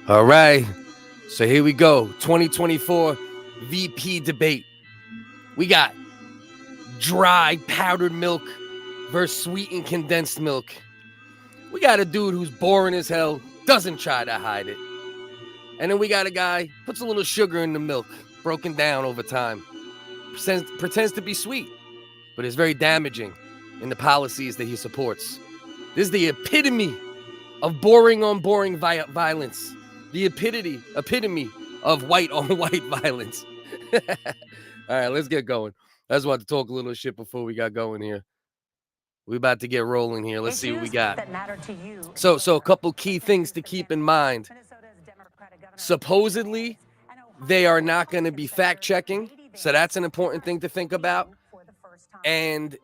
All right, so here we go. 2024 VP debate. We got dry powdered milk versus sweetened condensed milk. We got a dude who's boring as hell, doesn't try to hide it. And then we got a guy puts a little sugar in the milk, broken down over time. Pretends to be sweet, but is very damaging in the policies that he supports. This is the epitome of boring on boring violence. The epitome of white on white violence. All right, let's get going. I just wanted to talk a little shit before we got going here. We about to get rolling here. Let's see what we got. So a couple key things to keep in mind. Supposedly, they are not going to be fact checking. So that's an important thing to think about. And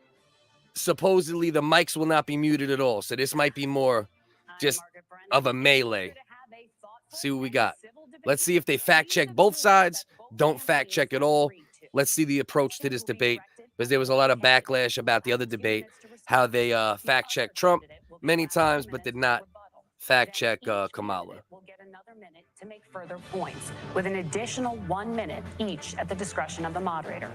supposedly the mics will not be muted at all. So this might be more just of a melee. See what we got. Let's see if they fact check both sides. Don't fact check at all. Let's see the approach to this debate, because there was a lot of backlash about the other debate, how they fact checked Trump many times, but did not fact check Kamala. We'll get another minute to make further points, with an additional 1 minute each at the discretion of the moderator.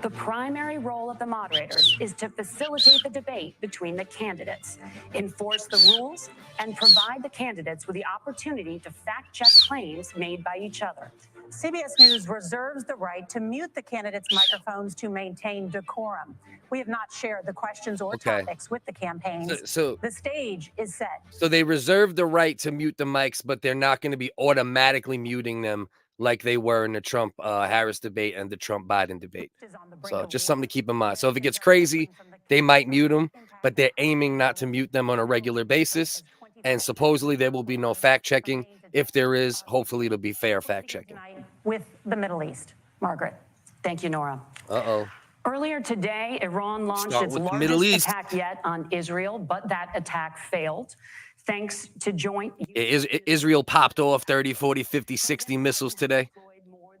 The primary role of the moderators is to facilitate the debate between the candidates, enforce the rules, and provide the candidates with the opportunity to fact-check claims made by each other. CBS News reserves the right to mute the candidates' microphones to maintain decorum. We have not shared the questions or topics with the campaigns. So the stage is set. So they reserve the right to mute the mics, but they're not going to be automatically muting them like they were in the Trump-Harris debate and the Trump-Biden debate. So just something to keep in mind. So if it gets crazy, they might mute them, but they're aiming not to mute them on a regular basis. And supposedly there will be no fact-checking. If there is, hopefully it'll be fair fact-checking. With the Middle East. Margaret. Thank you, Nora. Uh-oh. Earlier today, Iran launched its largest attack yet on Israel, but that attack failed. Thanks to joint... Israel popped off 30, 40, 50, 60 missiles today.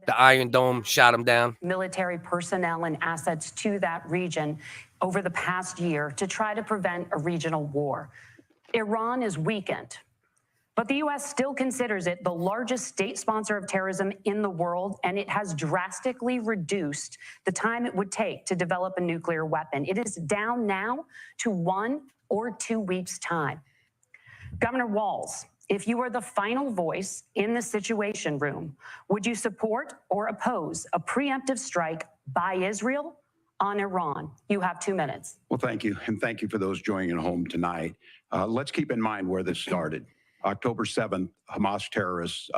The Iron Dome shot them down. Military personnel and assets to that region over the past year to try to prevent a regional war. Iran is weakened, but the U.S. still considers it the largest state sponsor of terrorism in the world, and it has drastically reduced the time it would take to develop a nuclear weapon. It is down now to 1 or 2 weeks' time. Governor Walz, if you were the final voice in the Situation Room, would you support or oppose a preemptive strike by Israel on Iran? You have 2 minutes. Well, thank you. And thank you for those joining at home tonight. Let's keep in mind where this started. October 7th, Hamas terrorists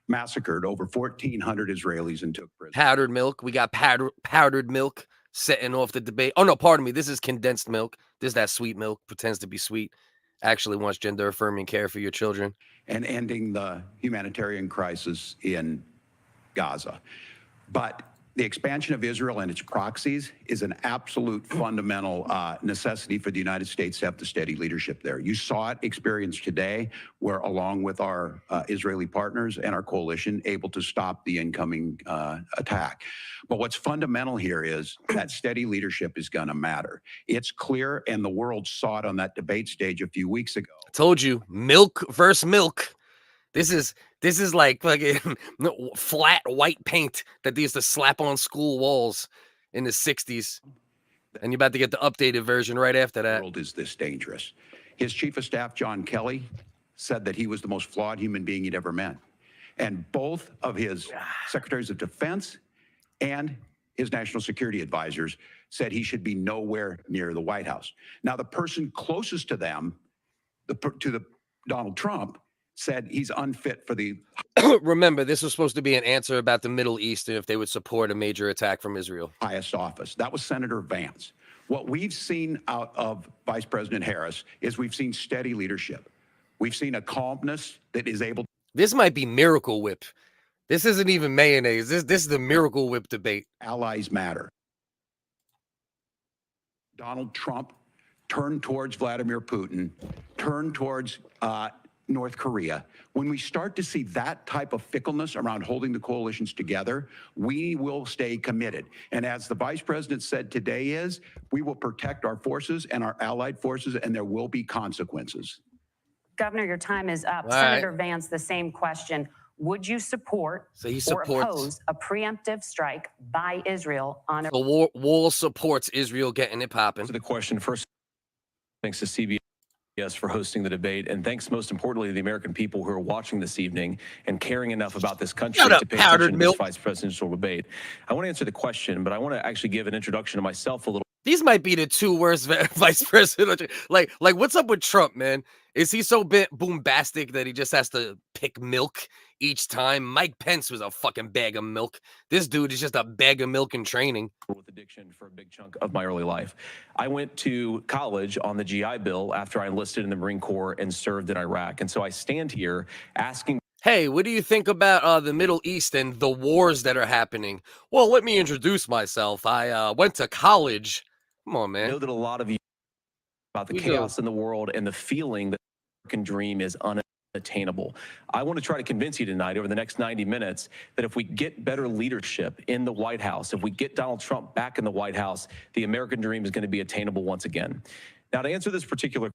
massacred over 1,400 Israelis and took prison. Powdered milk. We got powdered milk setting off the debate. Oh, no, pardon me. This is condensed milk. This is that sweet milk. Pretends to be sweet. Actually wants gender-affirming care for your children. And ending the humanitarian crisis in Gaza. But the expansion of Israel and its proxies is an absolute fundamental necessity for the United States to have the steady leadership there. You saw it experienced today, where along with our Israeli partners and our coalition, able to stop the incoming attack. But what's fundamental here is that steady leadership is going to matter. It's clear, and the world saw it on that debate stage a few weeks ago. I told you, milk versus milk. This is like fucking flat white paint that they used to slap on school walls in the 60s. And you're about to get the updated version right after that. The world is this dangerous. His chief of staff, John Kelly, said that he was the most flawed human being he'd ever met. And both of his secretaries of defense and his national security advisors said he should be nowhere near the White House. Now, the person closest to them, Donald Trump, said he's unfit for the... Remember, this was supposed to be an answer about the Middle East and if they would support a major attack from Israel. ...highest office. That was Senator Vance. What we've seen out of Vice President Harris is we've seen steady leadership. We've seen a calmness that is able... This might be Miracle Whip. This isn't even mayonnaise. This is the Miracle Whip debate. Allies matter. Donald Trump turned towards Vladimir Putin, turned towards... North Korea. When we start to see that type of fickleness around holding the coalitions together, we will stay committed. And as the vice president said today we will protect our forces and our allied forces, and there will be consequences. Governor, your time is up. All Senator right. Vance, the same question. Would you support So he or supports. oppose a preemptive strike by Israel on a So Walz supports Israel getting it popping. To the question first, thanks to CBS for hosting the debate, and thanks most importantly to the American people who are watching this evening and caring enough about this country Shut up, to pay powdered attention to milk. this vice presidential debate. I want to answer the question, but I want to actually give an introduction to myself a little. These might be the two worst vice presidents. Like, what's up with Trump, man? Is he so boombastic that he just has to pick milk each time? Mike Pence was a fucking bag of milk. This dude is just a bag of milk in training. With addiction for a big chunk of my early life. I went to college on the GI Bill after I enlisted in the Marine Corps and served in Iraq. And so I stand here asking. Hey, what do you think about the Middle East and the wars that are happening? Well, let me introduce myself. I went to college. Come on, I know man. that a lot of you about the chaos in the world and the feeling that the American dream is unattainable. I want to try to convince you tonight over the next 90 minutes that if we get better leadership in the White House, if we get Donald Trump back in the White House, the American dream is going to be attainable once again. Now, to answer this particular.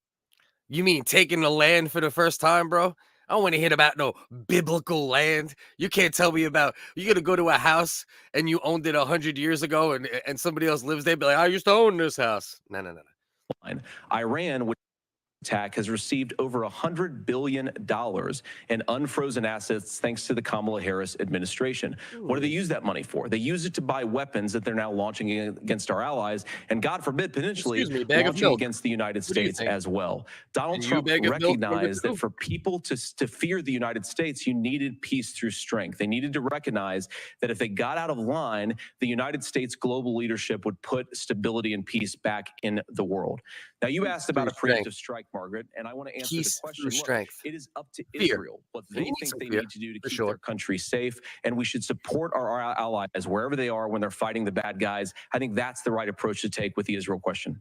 You mean taking the land for the first time, bro? I don't want to hear about no biblical land. You can't tell me about, you're going to go to a house and you owned it 100 years ago and somebody else lives there, be like, I used to own this house. No. Iran, which attack has received over $100 billion in unfrozen assets thanks to the Kamala Harris administration. What do they use that money for? They use it to buy weapons that they're now launching against our allies, and God forbid, potentially launching against the United States as well. Donald Trump recognized that for people to fear the United States, you needed peace through strength. They needed to recognize that if they got out of line, the United States global leadership would put stability and peace back in the world. Now, you asked about a preemptive strike, Margaret, and I want to answer the question. Look, it is up to Israel what they think they need to do to keep their country safe, and we should support our allies wherever they are when they're fighting the bad guys. I think that's the right approach to take with the Israel question.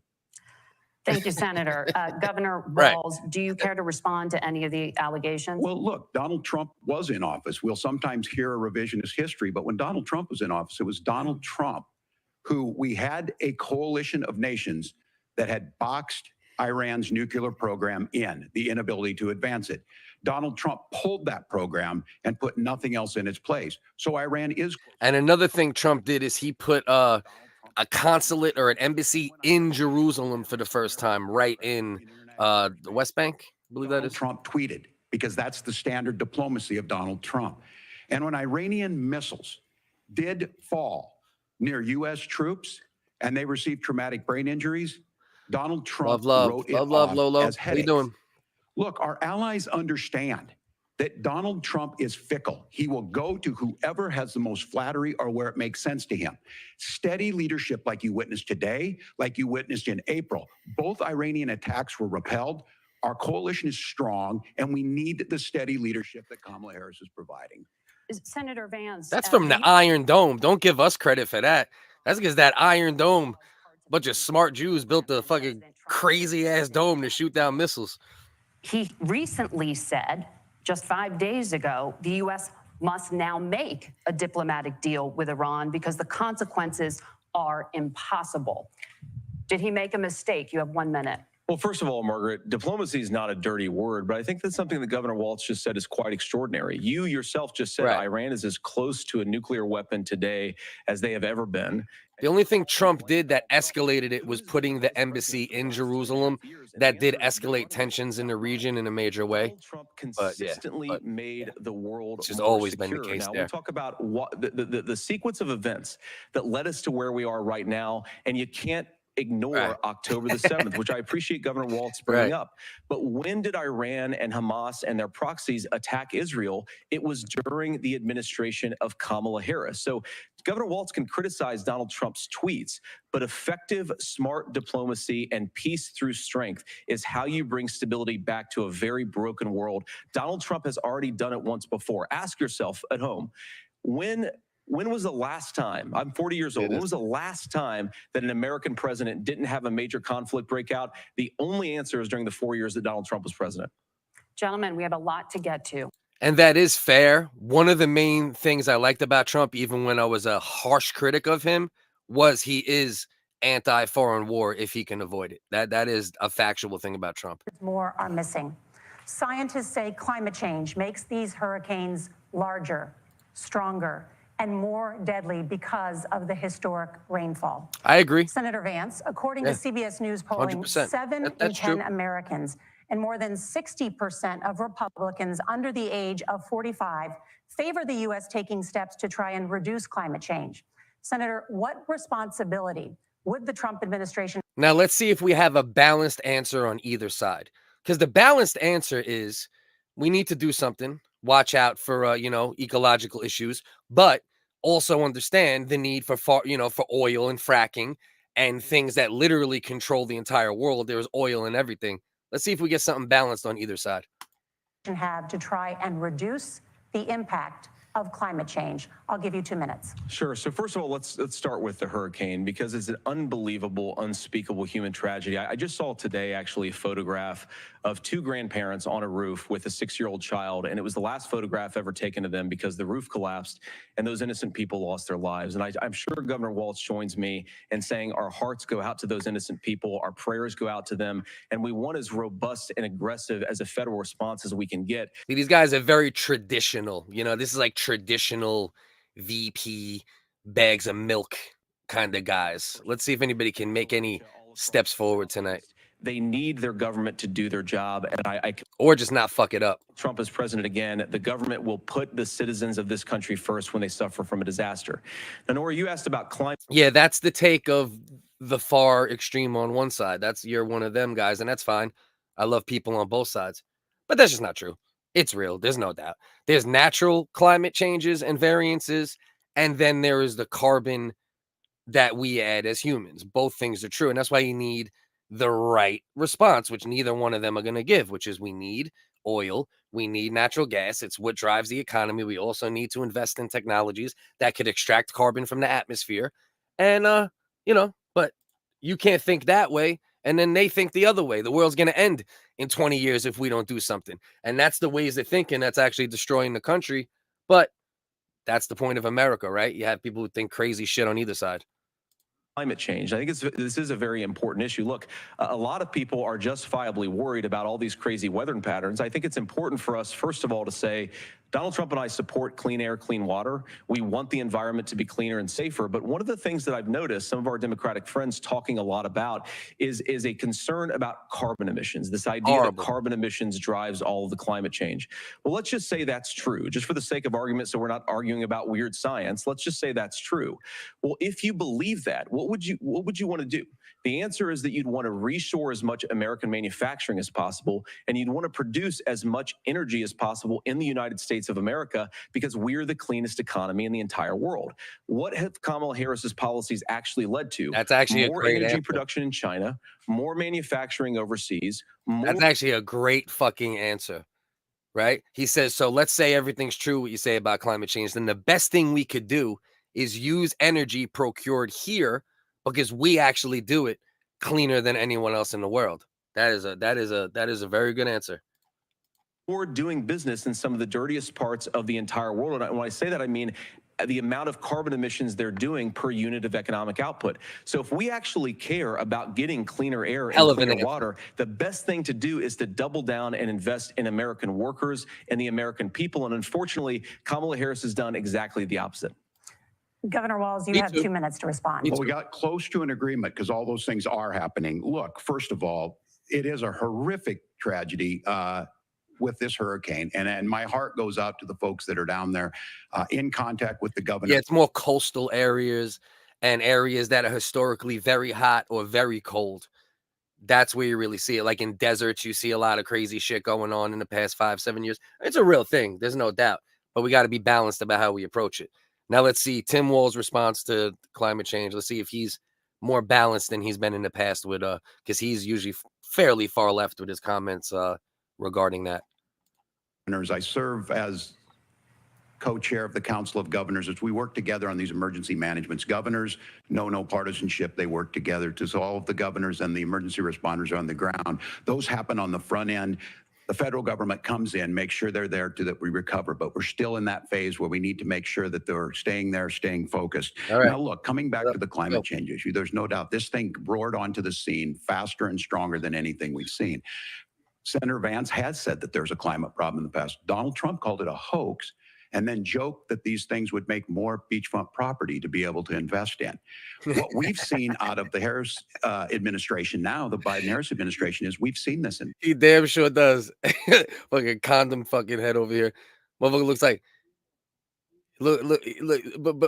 Thank you, Senator. Governor Walz, do you care to respond to any of the allegations? Well, look, Donald Trump was in office. We'll sometimes hear a revisionist history, but when Donald Trump was in office, it was Donald Trump who we had a coalition of nations that had boxed Iran's nuclear program in, the inability to advance it. Donald Trump pulled that program and put nothing else in its place. So Iran is. And another thing Trump did is he put a consulate or an embassy in Jerusalem for the first time, right in the West Bank. I believe that is. Trump tweeted, because that's the standard diplomacy of Donald Trump. And when Iranian missiles did fall near U.S. troops and they received traumatic brain injuries, Donald Trump wrote it off Lolo. as How you headaches. doing? Look, our allies understand that Donald Trump is fickle. He will go to whoever has the most flattery or where it makes sense to him. Steady leadership like you witnessed today, like you witnessed in April. Both Iranian attacks were repelled. Our coalition is strong, and we need the steady leadership that Kamala Harris is providing. Senator Vance. That's from the Iron Dome. Don't give us credit for that. That's because that Iron Dome, bunch of smart Jews built a fucking crazy ass dome to shoot down missiles. He recently said, just 5 days ago, the U.S. must now make a diplomatic deal with Iran because the consequences are impossible. Did he make a mistake? You have 1 minute. Well, first of all, Margaret, diplomacy is not a dirty word, but I think that's something that Governor Walz just said is quite extraordinary. You yourself just said Iran is as close to a nuclear weapon today as they have ever been. The only thing Trump did that escalated it was putting the embassy in Jerusalem. That did escalate tensions in the region in a major way. Trump consistently made the world which has more always secure. been the case now, there. we'll talk about what the sequence of events that led us to where we are right now, and you can't ignore October the 7th, which I appreciate Governor Walz bringing up. But when did Iran and Hamas and their proxies attack Israel? It was during the administration of Kamala Harris. So Governor Walz can criticize Donald Trump's tweets, but effective, smart diplomacy and peace through strength is how you bring stability back to a very broken world. Donald Trump has already done it once before. Ask yourself at home, when was the last time, I'm 40 years old, when was the last time that an American president didn't have a major conflict break out? The only answer is during the 4 years that Donald Trump was president. Gentlemen, we have a lot to get to. And that is fair. One of the main things I liked about Trump, even when I was a harsh critic of him, was he is anti-foreign war if he can avoid it. That is a factual thing about Trump. More are missing. Scientists say climate change makes these hurricanes larger, stronger, and more deadly because of the historic rainfall. I agree. Senator Vance, according to CBS News polling, 100%. 7 in 10 Americans and more than 60% of Republicans under the age of 45 favor the U.S. taking steps to try and reduce climate change. Senator, what responsibility would the Trump administration... Now, let's see if we have a balanced answer on either side. Because the balanced answer is we need to do something, watch out for, ecological issues, but also understand the need for, for oil and fracking and things that literally control the entire world. There's oil and everything. Let's see if we get something balanced on either side. ...have to try and reduce the impact of climate change. I'll give you 2 minutes. Sure. So first of all, let's start with the hurricane, because it's an unbelievable, unspeakable human tragedy. I just saw today, actually, a photograph of 2 grandparents on a roof with a 6-year-old child, and it was the last photograph ever taken of them because the roof collapsed and those innocent people lost their lives. And I'm sure Governor Walz joins me in saying our hearts go out to those innocent people, our prayers go out to them, and we want as robust and aggressive as a federal response as we can get. These guys are very traditional. This is like traditional VP bags of milk kind of guys. Let's see if anybody can make any steps forward tonight. They need their government to do their job, and or just not fuck it up. Trump is president again. The government will put the citizens of this country first when they suffer from a disaster. Now, Nora, you asked about climate. Yeah, that's the take of the far extreme on one side. You're one of them guys, and that's fine. I love people on both sides, but that's just not true. It's real. There's no doubt. There's natural climate changes and variances, and then there is the carbon that we add as humans. Both things are true, and that's why you need the right response, which neither one of them are going to give, which is we need oil, we need natural gas. It's what drives the economy. We also need to invest in technologies that could extract carbon from the atmosphere. And, but you can't think that way. And then they think the other way. The world's going to end in 20 years if we don't do something. And that's the ways they're thinking. That's actually destroying the country. But that's the point of America, right? You have people who think crazy shit on either side. Climate change. I think this is a very important issue. Look, a lot of people are justifiably worried about all these crazy weather patterns. I think it's important for us, first of all, to say Donald Trump and I support clean air, clean water. We want the environment to be cleaner and safer. But one of the things that I've noticed some of our Democratic friends talking a lot about is a concern about carbon emissions, this idea that carbon emissions drives all of the climate change. Well, let's just say that's true, just for the sake of argument, so we're not arguing about weird science. Let's just say that's true. Well, if you believe that, what would you want to do? The answer is that you'd want to reshore as much American manufacturing as possible, and you'd want to produce as much energy as possible in the United States of America, because we're the cleanest economy in the entire world. What have Kamala Harris's policies actually led to? That's actually more a great energy answer. Production in China, more manufacturing overseas. That's actually a great fucking answer, right? He says, so let's say everything's true what you say about climate change. Then the best thing we could do is use energy procured here, because we actually do it cleaner than anyone else in the world. That is a very good answer. Or doing business in some of the dirtiest parts of the entire world. And when I say that, I mean the amount of carbon emissions they're doing per unit of economic output. So if we actually care about getting cleaner air and cleaner water, the best thing to do is to double down and invest in American workers and the American people. And unfortunately, Kamala Harris has done exactly the opposite. Governor Walz, you have 2 minutes to respond. Well, we got close to an agreement because all those things are happening. Look, first of all, it is a horrific tragedy with this hurricane. And my heart goes out to the folks that are down there in contact with the governor. Yeah, it's more coastal areas and areas that are historically very hot or very cold. That's where you really see it. Like in deserts, you see a lot of crazy shit going on in the past 5-7 years. It's a real thing. There's no doubt. But we got to be balanced about how we approach it. Now let's see Tim Walz's response to climate change. Let's see if he's more balanced than he's been in the past with because he's usually fairly far left with his comments regarding that. I serve as co-chair of the Council of Governors as we work together on these emergency managements. Governors know no partisanship. They work together. So all of the governors and the emergency responders are on the ground. Those happen on the front end. The federal government comes in, makes sure they're there that we recover, but we're still in that phase where we need to make sure that they're staying there, staying focused. All right. Now, look, coming back to the climate change issue, there's no doubt this thing roared onto the scene faster and stronger than anything we've seen. Senator Vance has said that there's a climate problem in the past. Donald Trump called it a hoax and then joked that these things would make more beachfront property to be able to invest in. What we've seen out of the Harris administration now, the Biden-Harris administration, is we've seen this. He damn sure does. Fucking condom fucking head over here. Motherfucker looks like, look, but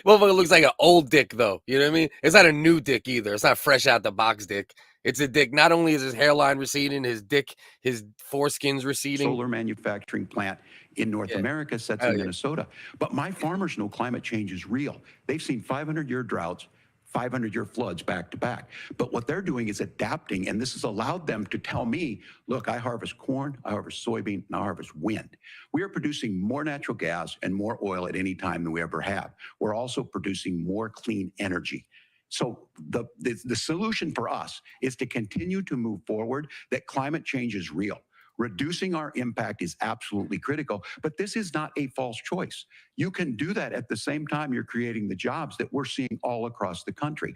motherfucker looks like an old dick though. You know what I mean? It's not a new dick either. It's not fresh out the box dick. It's a dick. Not only is his hairline receding, his foreskin's receding. Solar manufacturing plant in North America sets in Minnesota. But my farmers know climate change is real. They've seen 500-year droughts, 500-year floods back to back. But what they're doing is adapting, and this has allowed them to tell me, look, I harvest corn, I harvest soybean, and I harvest wind. We are producing more natural gas and more oil at any time than we ever have. We're also producing more clean energy. So the solution for us is to continue to move forward, that climate change is real. Reducing our impact is absolutely critical, but this is not a false choice. You can do that at the same time you're creating the jobs that we're seeing all across the country.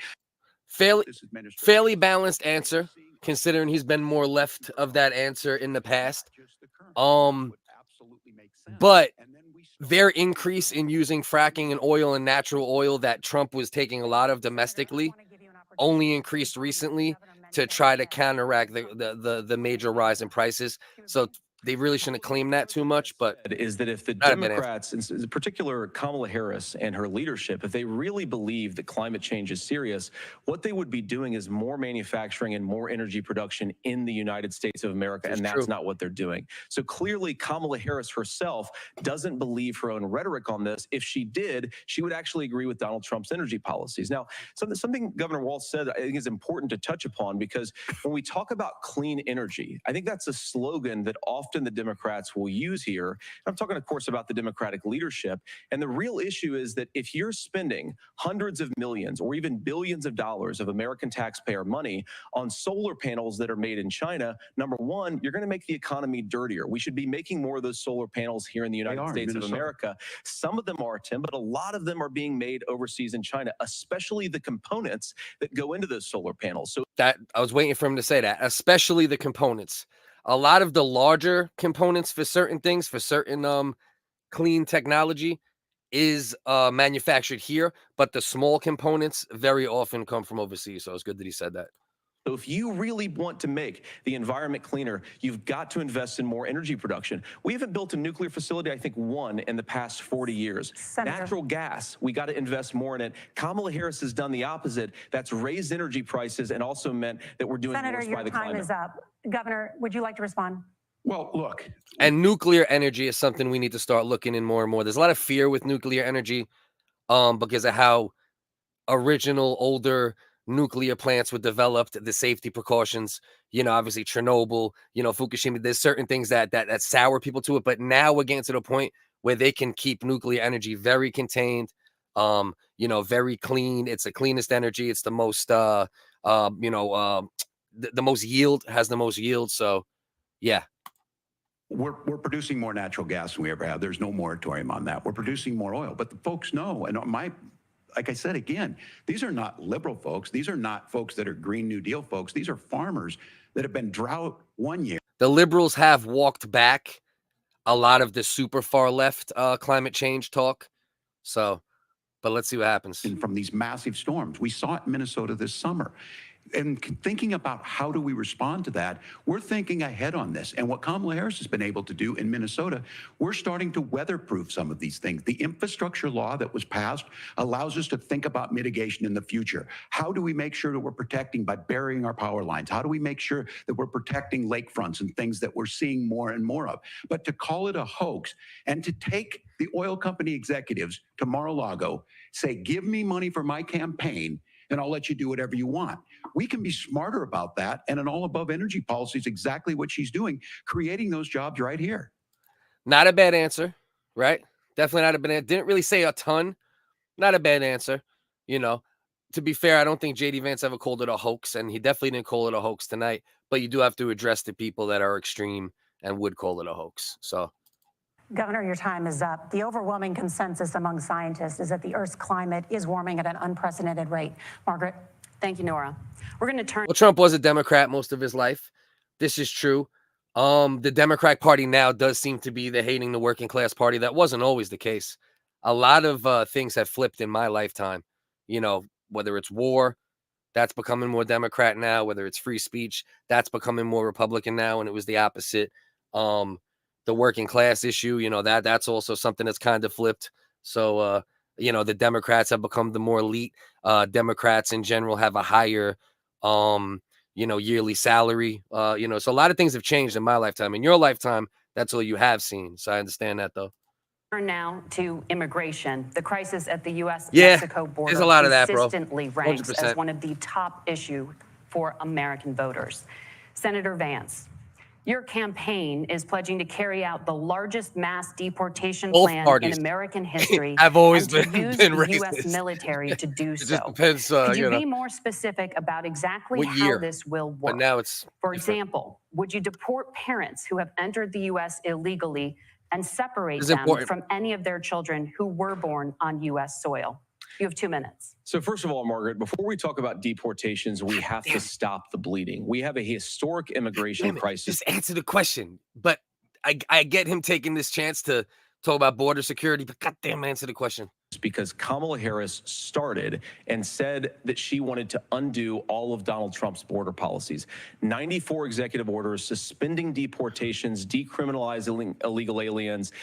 Fairly balanced answer, considering he's been more left of that answer in the past. But their increase in using fracking and oil and natural oil that Trump was taking a lot of domestically only increased recently to try to counteract the major rise in prices. So they really shouldn't claim that too much, but is that if the Democrats, in particular Kamala Harris and her leadership, if they really believe that climate change is serious, what they would be doing is more manufacturing and more energy production in the United States of America, and that's not what they're doing. So clearly Kamala Harris herself doesn't believe her own rhetoric on this. If she did, she would actually agree with Donald Trump's energy policies. Now, something Governor Walz said I think is important to touch upon, because when we talk about clean energy, I think that's a slogan that often the Democrats will use here. I'm talking, of course, about the Democratic leadership. And the real issue is that if you're spending hundreds of millions or even billions of dollars of American taxpayer money on solar panels that are made in China, number one, you're going to make the economy dirtier. We should be making more of those solar panels here in the United States of America. Some of them are, Tim, but a lot of them are being made overseas in China, especially the components that go into those solar panels. So that I was waiting for him to say that, especially the components. A lot of the larger components for certain things, for certain clean technology, is manufactured here, but the small components very often come from overseas. So it's good that he said that. So if you really want to make the environment cleaner, you've got to invest in more energy production. We haven't built a nuclear facility, I think, one in the past 40 years. Natural gas, we got to invest more in it. Kamala Harris has done the opposite. That's raised energy prices and also meant that we're doing worse by the climate. Senator, your time is up. Governor, would you like to respond? Well, look. And nuclear energy is something we need to start looking in more and more. There's a lot of fear with nuclear energy because of how original, older nuclear plants were developed, the safety precautions, obviously Chernobyl, Fukushima. There's certain things that sour people to it, but now we're getting to the point where they can keep nuclear energy very contained, very clean. It's the cleanest energy. It's the most, the most yield, has the most yield. So, yeah. We're producing more natural gas than we ever have. There's no moratorium on that. We're producing more oil, but the folks know, and like I said, again, these are not liberal folks. These are not folks that are Green New Deal folks. These are farmers that have been drought one year. The liberals have walked back a lot of the super far left climate change talk. So, but let's see what happens. And from these massive storms, we saw it in Minnesota this summer. And thinking about how do we respond to that, we're thinking ahead on this. And what Kamala Harris has been able to do in Minnesota, we're starting to weatherproof some of these things. The infrastructure law that was passed allows us to think about mitigation in the future. How do we make sure that we're protecting by burying our power lines? How do we make sure that we're protecting lakefronts and things that we're seeing more and more of? But to call it a hoax and to take the oil company executives to Mar-a-Lago, say, give me money for my campaign, and I'll let you do whatever you want. We can be smarter about that. And an all-above energy policy is exactly what she's doing, creating those jobs right here. Not a bad answer, right? Definitely not a bad answer. Didn't really say a ton. Not a bad answer. To be fair, I don't think JD Vance ever called it a hoax, and he definitely didn't call it a hoax tonight. But you do have to address the people that are extreme and would call it a hoax. So, Governor, your time is up. The overwhelming consensus among scientists is that the Earth's climate is warming at an unprecedented rate. Margaret? Thank you, Nora. We're going to turn. Well, Trump was a Democrat most of his life, this is true. The Democratic Party now does seem to be the hating the working class party. That wasn't always the case. A lot of things have flipped in my lifetime. You know, whether it's war, that's becoming more Democrat now. Whether it's free speech, that's becoming more Republican now, and it was the opposite. The working class issue, you know, that's also something that's kind of flipped. So, you know, the Democrats have become the more elite. Democrats in general have a higher, you know, yearly salary. You know, so a lot of things have changed in my lifetime. In your lifetime, that's all you have seen. So I understand that, though. Turn now to immigration. The crisis at the U.S.-Mexico border there's a lot of that, bro. consistently ranks 100%. as one of the top issues for American voters. Senator Vance, your campaign is pledging to carry out the largest mass deportation Both plan parties. in American history. I've always and to been use been the racist. U.S. military to do It so. just depends, Could you you know, be more specific about exactly what how year. this will But work? now it's For different. example, would you deport parents who have entered the U.S. illegally and separate It's them important. from any of their children who were born on U.S. soil? You have 2 minutes. So first of all, Margaret, before we talk about deportations, we have to stop the bleeding. We have a historic immigration Damn it, crisis. just answer the question. But I get him taking this chance to talk about border security, but goddamn, answer the question. Because Kamala Harris started and said that she wanted to undo all of Donald Trump's border policies. 94 executive orders suspending deportations, decriminalizing illegal aliens,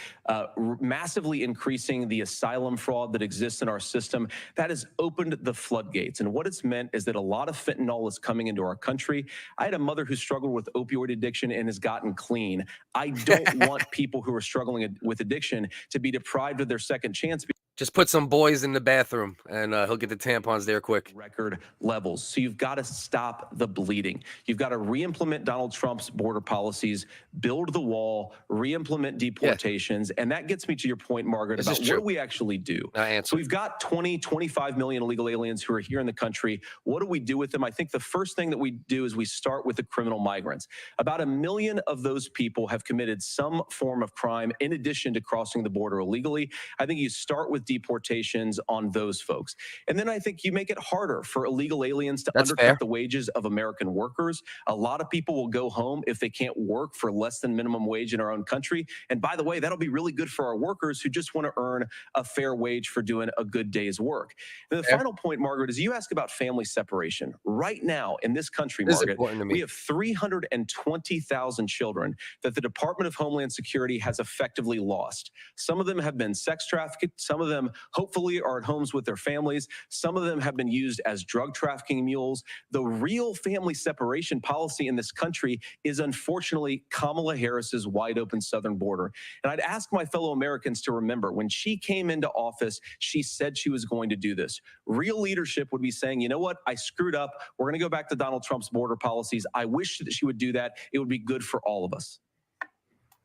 massively increasing the asylum fraud that exists in our system. That has opened the floodgates. And what it's meant is that a lot of fentanyl is coming into our country. I had a mother who struggled with opioid addiction and has gotten clean. I don't want people who are struggling with addiction to be deprived of their second chance. Just put some boys in the bathroom, and he'll get the tampons there quick. Record levels. So you've got to stop the bleeding. You've got to re-implement Donald Trump's border policies, build the wall, re-implement deportations. And that gets me to your point, Margaret, about what do we actually do? So we've got 20, 25 million illegal aliens who are here in the country. What do we do with them? I think the first thing that we do is we start with the criminal migrants. About 1 million of those people have committed some form of crime in addition to crossing the border illegally. I think you start with deportations on those folks. And then I think you make it harder for illegal aliens to undercut the wages of American workers. A lot of people will go home if they can't work for less than minimum wage in our own country. And by the way, that'll be really good for our workers who just want to earn a fair wage for doing a good day's work. And the final point, Margaret, is you ask about family separation. Right now in this country, Margaret, we have 320,000 children that the Department of Homeland Security has effectively lost. Some of them have been sex trafficked. Some of them hopefully are at homes with their families. Some of them have been used as drug trafficking mules. The real family separation policy in this country is unfortunately Kamala Harris's wide open southern border. And I'd ask my fellow Americans to remember when she came into office, she said she was going to do this. Real leadership would be saying, you know what, I screwed up. We're going to go back to Donald Trump's border policies. I wish that she would do that. It would be good for all of us.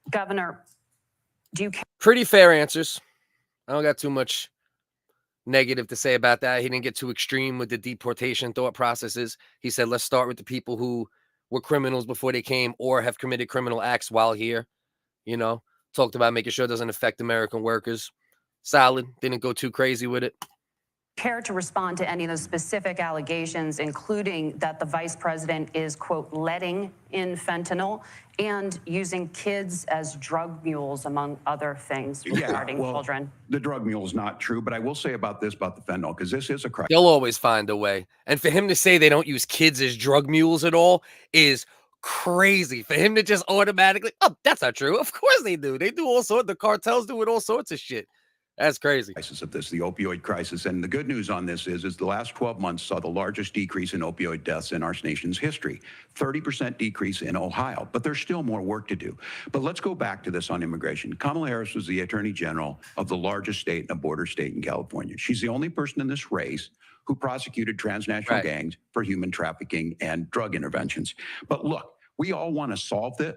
Governor, do you care? Pretty fair answers. I don't got too much negative to say about that. He didn't get too extreme with the deportation thought processes. He said, let's start with the people who were criminals before they came or have committed criminal acts while here. You know, talked about making sure it doesn't affect American workers. Solid. Didn't go too crazy with it. Care to respond to any of those specific allegations, including that the vice president is, quote, letting in fentanyl and using kids as drug mules, among other things regarding children? The drug mule is not true, but I will say about this, about the fentanyl, because this is a crisis. They'll always find a way. And for him to say they don't use kids as drug mules at all is crazy. For him to just automatically, oh, that's not true. Of course they do. They do all sorts. The cartels do it all sorts of shit. That's crazy. Of this, the opioid crisis. And the good news on this is the last 12 months saw the largest decrease in opioid deaths in our nation's history. 30% decrease in Ohio, but there's still more work to do. But let's go back to this on immigration. Kamala Harris was the Attorney General of the largest state and a border state in California. She's the only person in this race who prosecuted transnational gangs for human trafficking and drug interventions. But look, we all want to solve this.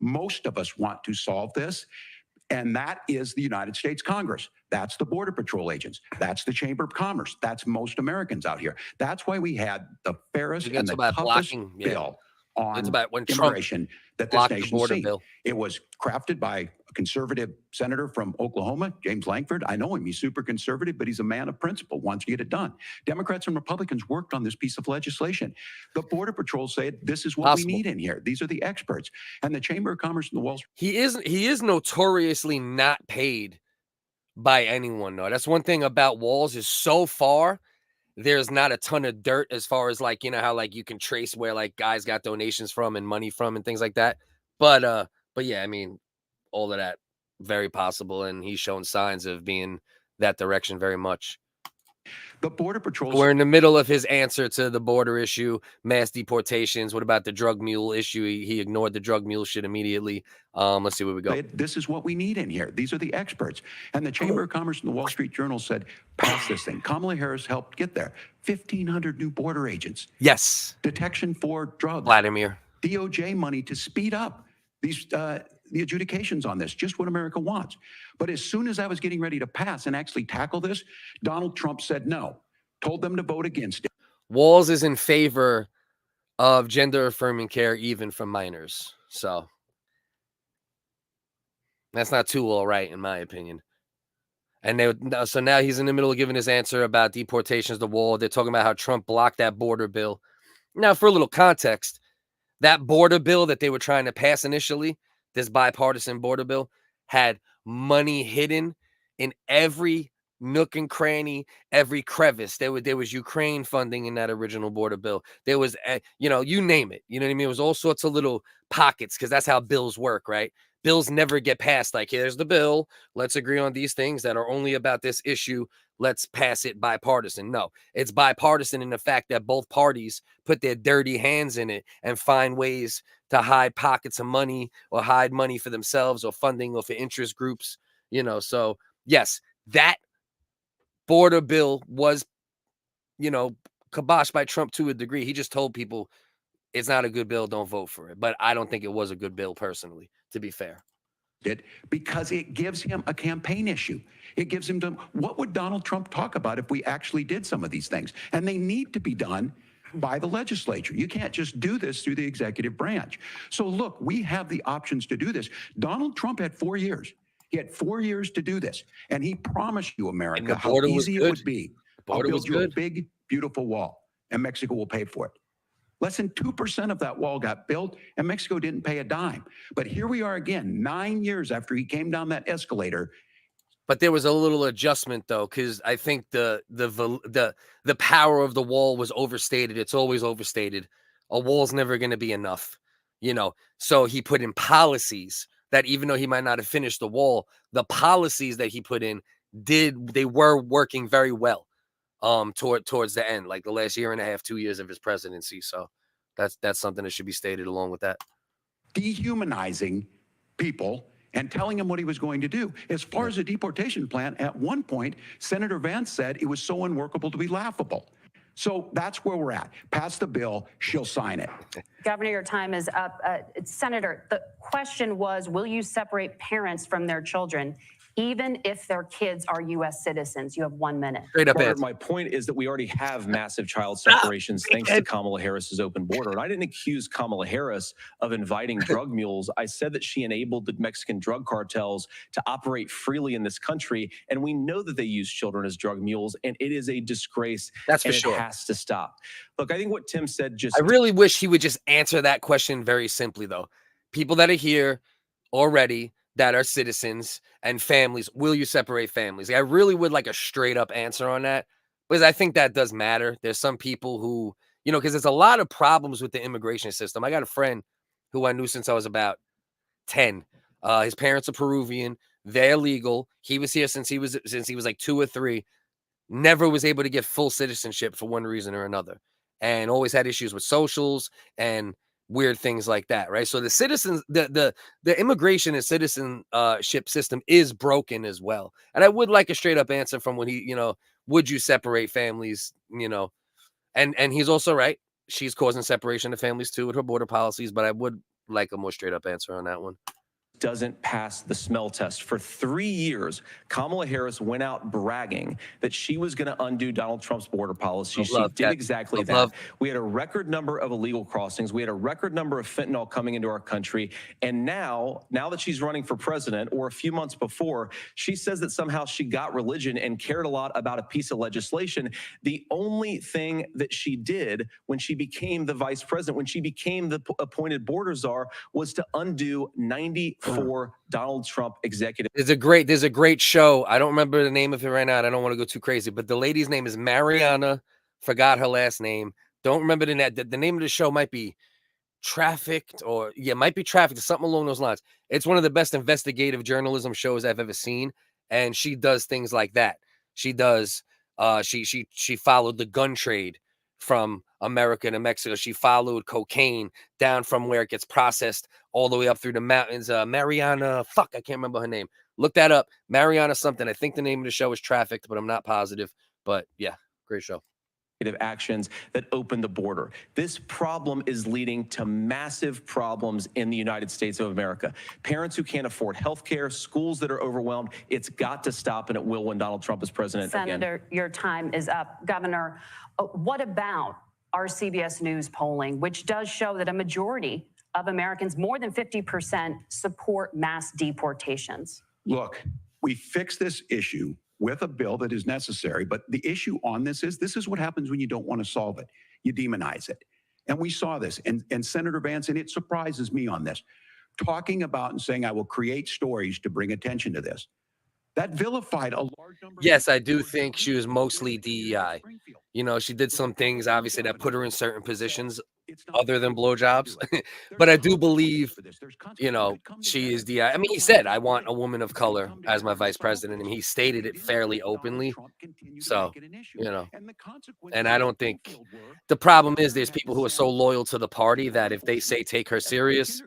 Most of us want to solve this. And that is the United States Congress. That's the Border Patrol agents. That's the Chamber of Commerce. That's most Americans out here. That's why we had the fairest and the toughest bill on immigration that this nation's seen. It was crafted by conservative senator from Oklahoma, James Lankford. I know him. He's super conservative, but he's a man of principle, wants to get it done. Democrats and Republicans worked on this piece of legislation. The Border Patrol said this is what we need in here. These are the experts. And the Chamber of Commerce and the Wall Street. He is notoriously not paid by anyone, though. That's one thing about Walz is so far there's not a ton of dirt as far as like, you know, how like you can trace where like guys got donations from and money from and things like that. But yeah, I mean, all of that very possible, and he's shown signs of being that direction very much. The Border Patrol. We're in the middle of his answer to the border issue, mass deportations. What about the drug mule issue? He ignored the drug mule shit immediately. Let's see where we go. This is what we need in here. These are the experts. And the Chamber of Commerce and the Wall Street Journal said, pass this thing. Kamala Harris helped get there. 1,500 new border agents. Yes. Detection for drugs. Vladimir. DOJ money to speed up these the adjudications on this, just what America wants. But as soon as I was getting ready to pass and actually tackle this, Donald Trump said no, told them to vote against it. Walz is in favor of gender affirming care, even for minors. So that's not too all right, in my opinion. And so now he's in the middle of giving his answer about deportations, the wall. They're talking about how Trump blocked that border bill. Now, for a little context, that border bill that they were trying to pass initially, this bipartisan border bill, had money hidden in every nook and cranny, every crevice. There was Ukraine funding in that original border bill. There was, you know, you name it. You know what I mean? It was all sorts of little pockets, because that's how bills work, right? Bills never get passed like, here's the bill. Let's agree on these things that are only about this issue. Let's pass it bipartisan. No, it's bipartisan in the fact that both parties put their dirty hands in it and find ways to hide pockets of money or hide money for themselves or funding or for interest groups, you know. So yes, that border bill was, you know, kiboshed by Trump to a degree. He just told people it's not a good bill, don't vote for it. But I don't think it was a good bill personally, to be fair. Because it gives him a campaign issue. It gives him to, what would Donald Trump talk about if we actually did some of these things? And they need to be done by the legislature. You can't just do this through the executive branch. So look, we have the options to do this. Donald Trump had 4 years. He had 4 years to do this. And he promised you, America, how easy it would be. I'll build you a big, beautiful wall, and Mexico will pay for it. Less than 2% of that wall got built, and Mexico didn't pay a dime. But here we are again, 9 years after he came down that escalator. But there was a little adjustment, though, because I think the power of the wall was overstated. It's always overstated. A wall's never going to be enough, you know. So he put in policies that, even though he might not have finished the wall, the policies that he put in they were working very well. Towards the end, like the last year and a half, 2 years of his presidency. So that's something that should be stated along with that. Dehumanizing people and telling him what he was going to do. As far as a deportation plan, at one point, Senator Vance said it was so unworkable to be laughable. So that's where we're at. Pass the bill, she'll sign it. Governor, your time is up. Senator, the question was, will you separate parents from their children, even if their kids are U.S. citizens? You have 1 minute. Straight up Margaret, my point is that we already have massive child separations thanks to Kamala Harris's open border. And I didn't accuse Kamala Harris of inviting drug mules. I said that she enabled the Mexican drug cartels to operate freely in this country. And we know that they use children as drug mules, and it is a disgrace. That's for and sure. It has to stop. Look, I think what Tim said just... I really wish he would just answer that question very simply, though. People that are here already, that are citizens and families, will you separate families? I really would like a straight up answer on that, because I think that does matter. There's some people who, you know, because there's a lot of problems with the immigration system. I got a friend who I knew since I was about 10. His parents are Peruvian. They're legal. He was here since he was like 2 or 3. Never was able to get full citizenship for one reason or another, and always had issues with socials and weird things like that, right? So the citizens, the immigration and citizenship system is broken as well. And I would like a straight up answer from when he, you know, would you separate families, you know? And he's also right. She's causing separation of families too with her border policies, but I would like a more straight up answer on that one. doesn't pass the smell test. For 3 years, Kamala Harris went out bragging that she was going to undo Donald Trump's border policy. She did exactly that. We had a record number of illegal crossings. We had a record number of fentanyl coming into our country. And now that she's running for president, or a few months before, she says that somehow she got religion and cared a lot about a piece of legislation. The only thing that she did when she became the vice president, when she became the appointed border czar, was to undo 94 Donald Trump executive. There's a great show. I don't remember the name of it right now. I don't want to go too crazy, but the lady's name is Mariana. Forgot her last name. Don't remember the name of the show. Might be Trafficked, or might be Trafficked, something along those lines. It's one of the best investigative journalism shows I've ever seen, and she does things like that. She does. She followed the gun trade from America to Mexico. She followed cocaine down from where it gets processed all the way up through the mountains. Mariana, I can't remember her name. Look that up. Mariana something. I think the name of the show is Trafficked, but I'm not positive. But yeah, great show. Actions that open the border. This problem is leading to massive problems in the United States of America. Parents who can't afford health care, schools that are overwhelmed. It's got to stop, and it will when Donald Trump is president again. Senator, your time is up. Governor, what about our CBS News polling, which does show that a majority of Americans, more than 50%, support mass deportations? Look, we fix this issue with a bill that is necessary. But the issue on this is what happens when you don't want to solve it. You demonize it. And we saw this. And Senator Vance, and it surprises me on this, talking about and saying, I will create stories to bring attention to this. That vilified a large number. Yes, I do think she was mostly DEI. You know, she did some things, obviously, that put her in certain positions other than blowjobs. But I do believe, you know, she is DEI. I mean, he said, I want a woman of color as my vice president, and he stated it fairly openly. So, you know, and I don't think the problem is there's people who are so loyal to the party that if they say take her serious,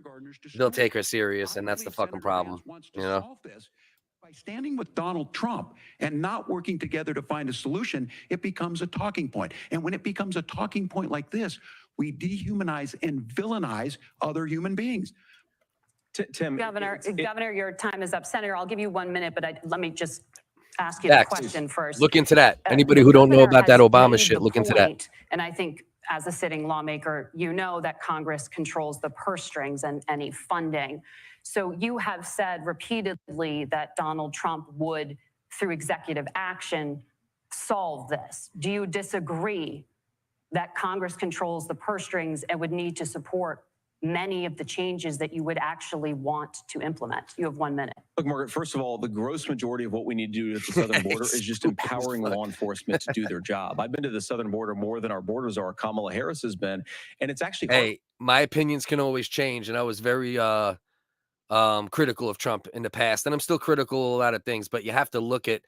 they'll take her serious. And that's the fucking problem, you know? By standing with Donald Trump and not working together to find a solution, it becomes a talking point. And when it becomes a talking point like this, we dehumanize and villainize other human beings. Tim, Governor, your time is up. Senator, I'll give you 1 minute, but let me just ask you the question first. Look into that. Anybody who don't know about that Obama shit, look into that. And I think as a sitting lawmaker, you know that Congress controls the purse strings and any funding. So you have said repeatedly that Donald Trump would, through executive action, solve this. Do you disagree that Congress controls the purse strings and would need to support many of the changes that you would actually want to implement? You have 1 minute. Look, Margaret, first of all, the gross majority of what we need to do at the southern border is just empowering law enforcement to do their job. I've been to the southern border more than our borders are. Kamala Harris has been, and it's actually Hey, my opinions can always change, and I was very critical of Trump in the past, and I'm still critical of a lot of things, but you have to look at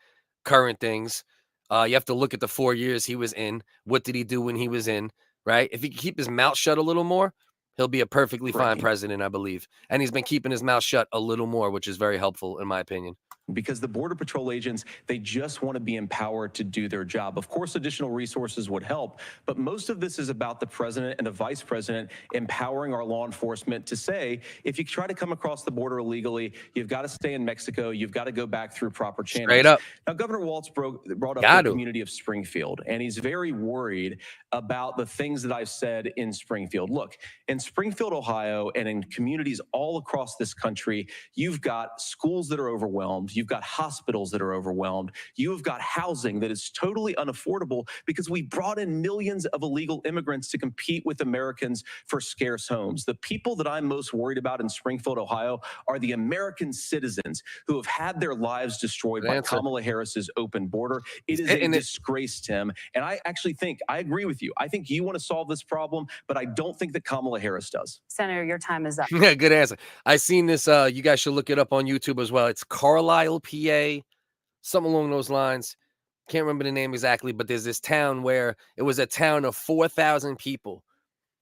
current things. You have to look at the 4 years he was in. What did he do when he was in, right? If he could keep his mouth shut a little more, he'll be a perfectly fine president, I believe. And he's been keeping his mouth shut a little more, which is very helpful, in my opinion. Because the Border Patrol agents, they just want to be empowered to do their job. Of course, additional resources would help, but most of this is about the president and the vice president empowering our law enforcement to say, if you try to come across the border illegally, you've got to stay in Mexico, you've got to go back through proper channels. Straight up. Now, Governor Walz brought up the community of Springfield, and he's very worried about the things that I've said in Springfield. Look, in Springfield, Ohio, and in communities all across this country, you've got schools that are overwhelmed. You've got hospitals that are overwhelmed. You've got housing that is totally unaffordable because we brought in millions of illegal immigrants to compete with Americans for scarce homes. The people that I'm most worried about in Springfield, Ohio, are the American citizens who have had their lives destroyed by Kamala Harris's open border. It is a disgrace, Tim. And I actually think, I agree with you. I think you want to solve this problem, but I don't think that Kamala Harris does. Senator, your time is up. Yeah, good answer. I seen this. You guys should look it up on YouTube as well. It's Carlisle, PA, something along those lines. Can't remember the name exactly, but there's this town where it was a town of 4,000 people,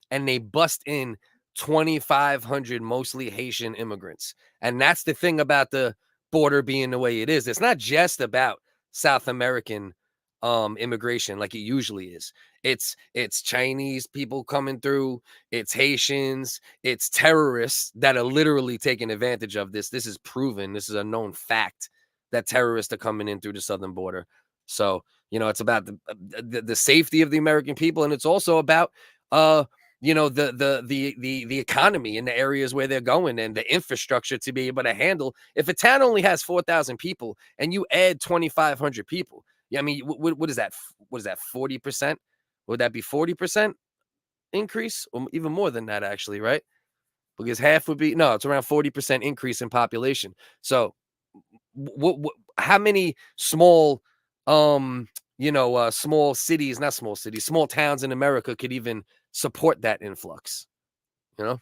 and they bust in 2,500 mostly Haitian immigrants. And that's the thing about the border being the way it is. It's not just about South American immigration like it usually is. It's Chinese people coming through, it's Haitians, it's terrorists that are literally taking advantage of this. This is proven, this is a known fact that terrorists are coming in through the southern border. So, you know, it's about the safety of the American people, and it's also about you know, the economy in the areas where they're going and the infrastructure to be able to handle. If a town only has 4,000 people and you add 2,500 people, yeah, I mean, what is that? What is that? 40%? Would that be 40% increase, or even more than that, actually, right? Because half would be no, it's around 40% increase in population. So, how many small, you know, small cities, not small cities, small towns in America could even support that influx? You know,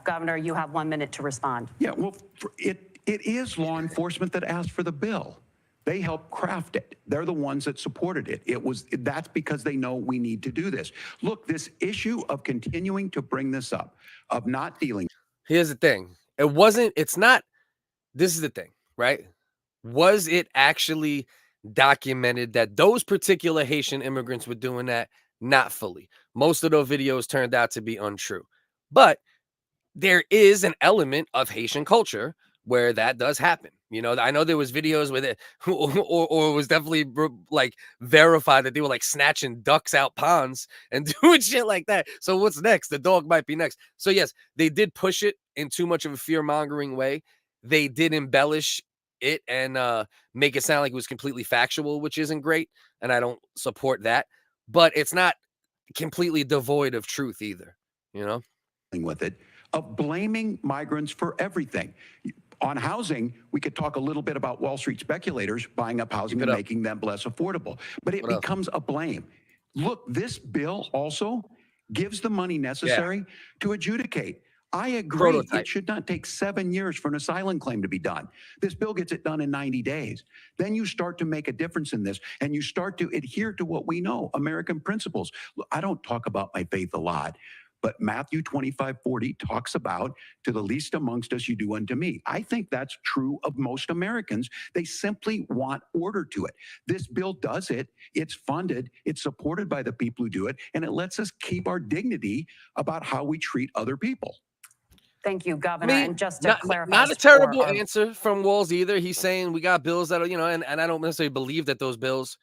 Governor, you have 1 minute to respond. Yeah, well, it is law enforcement that asked for the bill. They helped craft it. They're the ones that supported it. That's because they know we need to do this. Look, this issue of continuing to bring this up, of not dealing. Here's the thing. It's not, this is the thing, right? Was it actually documented that those particular Haitian immigrants were doing that? Not fully. Most of those videos turned out to be untrue. But there is an element of Haitian culture where that does happen. You know, I know there was videos with it, or it was definitely like verified that they were like snatching ducks out ponds and doing shit like that. So what's next? The dog might be next. So yes, they did push it in too much of a fear-mongering way. They did embellish it and make it sound like it was completely factual, which isn't great, and I don't support that. But it's not completely devoid of truth either, you know? With it, of blaming migrants for everything. On housing, we could talk a little bit about Wall Street speculators buying up housing and making them less affordable, but it becomes a blame. Look, this bill also gives the money necessary to adjudicate. I agree. Prototype. It should not take 7 years for an asylum claim to be done. This bill gets it done in 90 days. Then you start to make a difference in this, and you start to adhere to what we know, American principles. Look, I don't talk about my faith a lot, but Matthew 25:40 talks about, to the least amongst us, you do unto me. I think that's true of most Americans. They simply want order to it. This bill does it. It's funded. It's supported by the people who do it. And it lets us keep our dignity about how we treat other people. Thank you, Governor. And just to clarify, not a terrible answer from Walz either. He's saying we got bills that are, you know, and I don't necessarily believe that those bills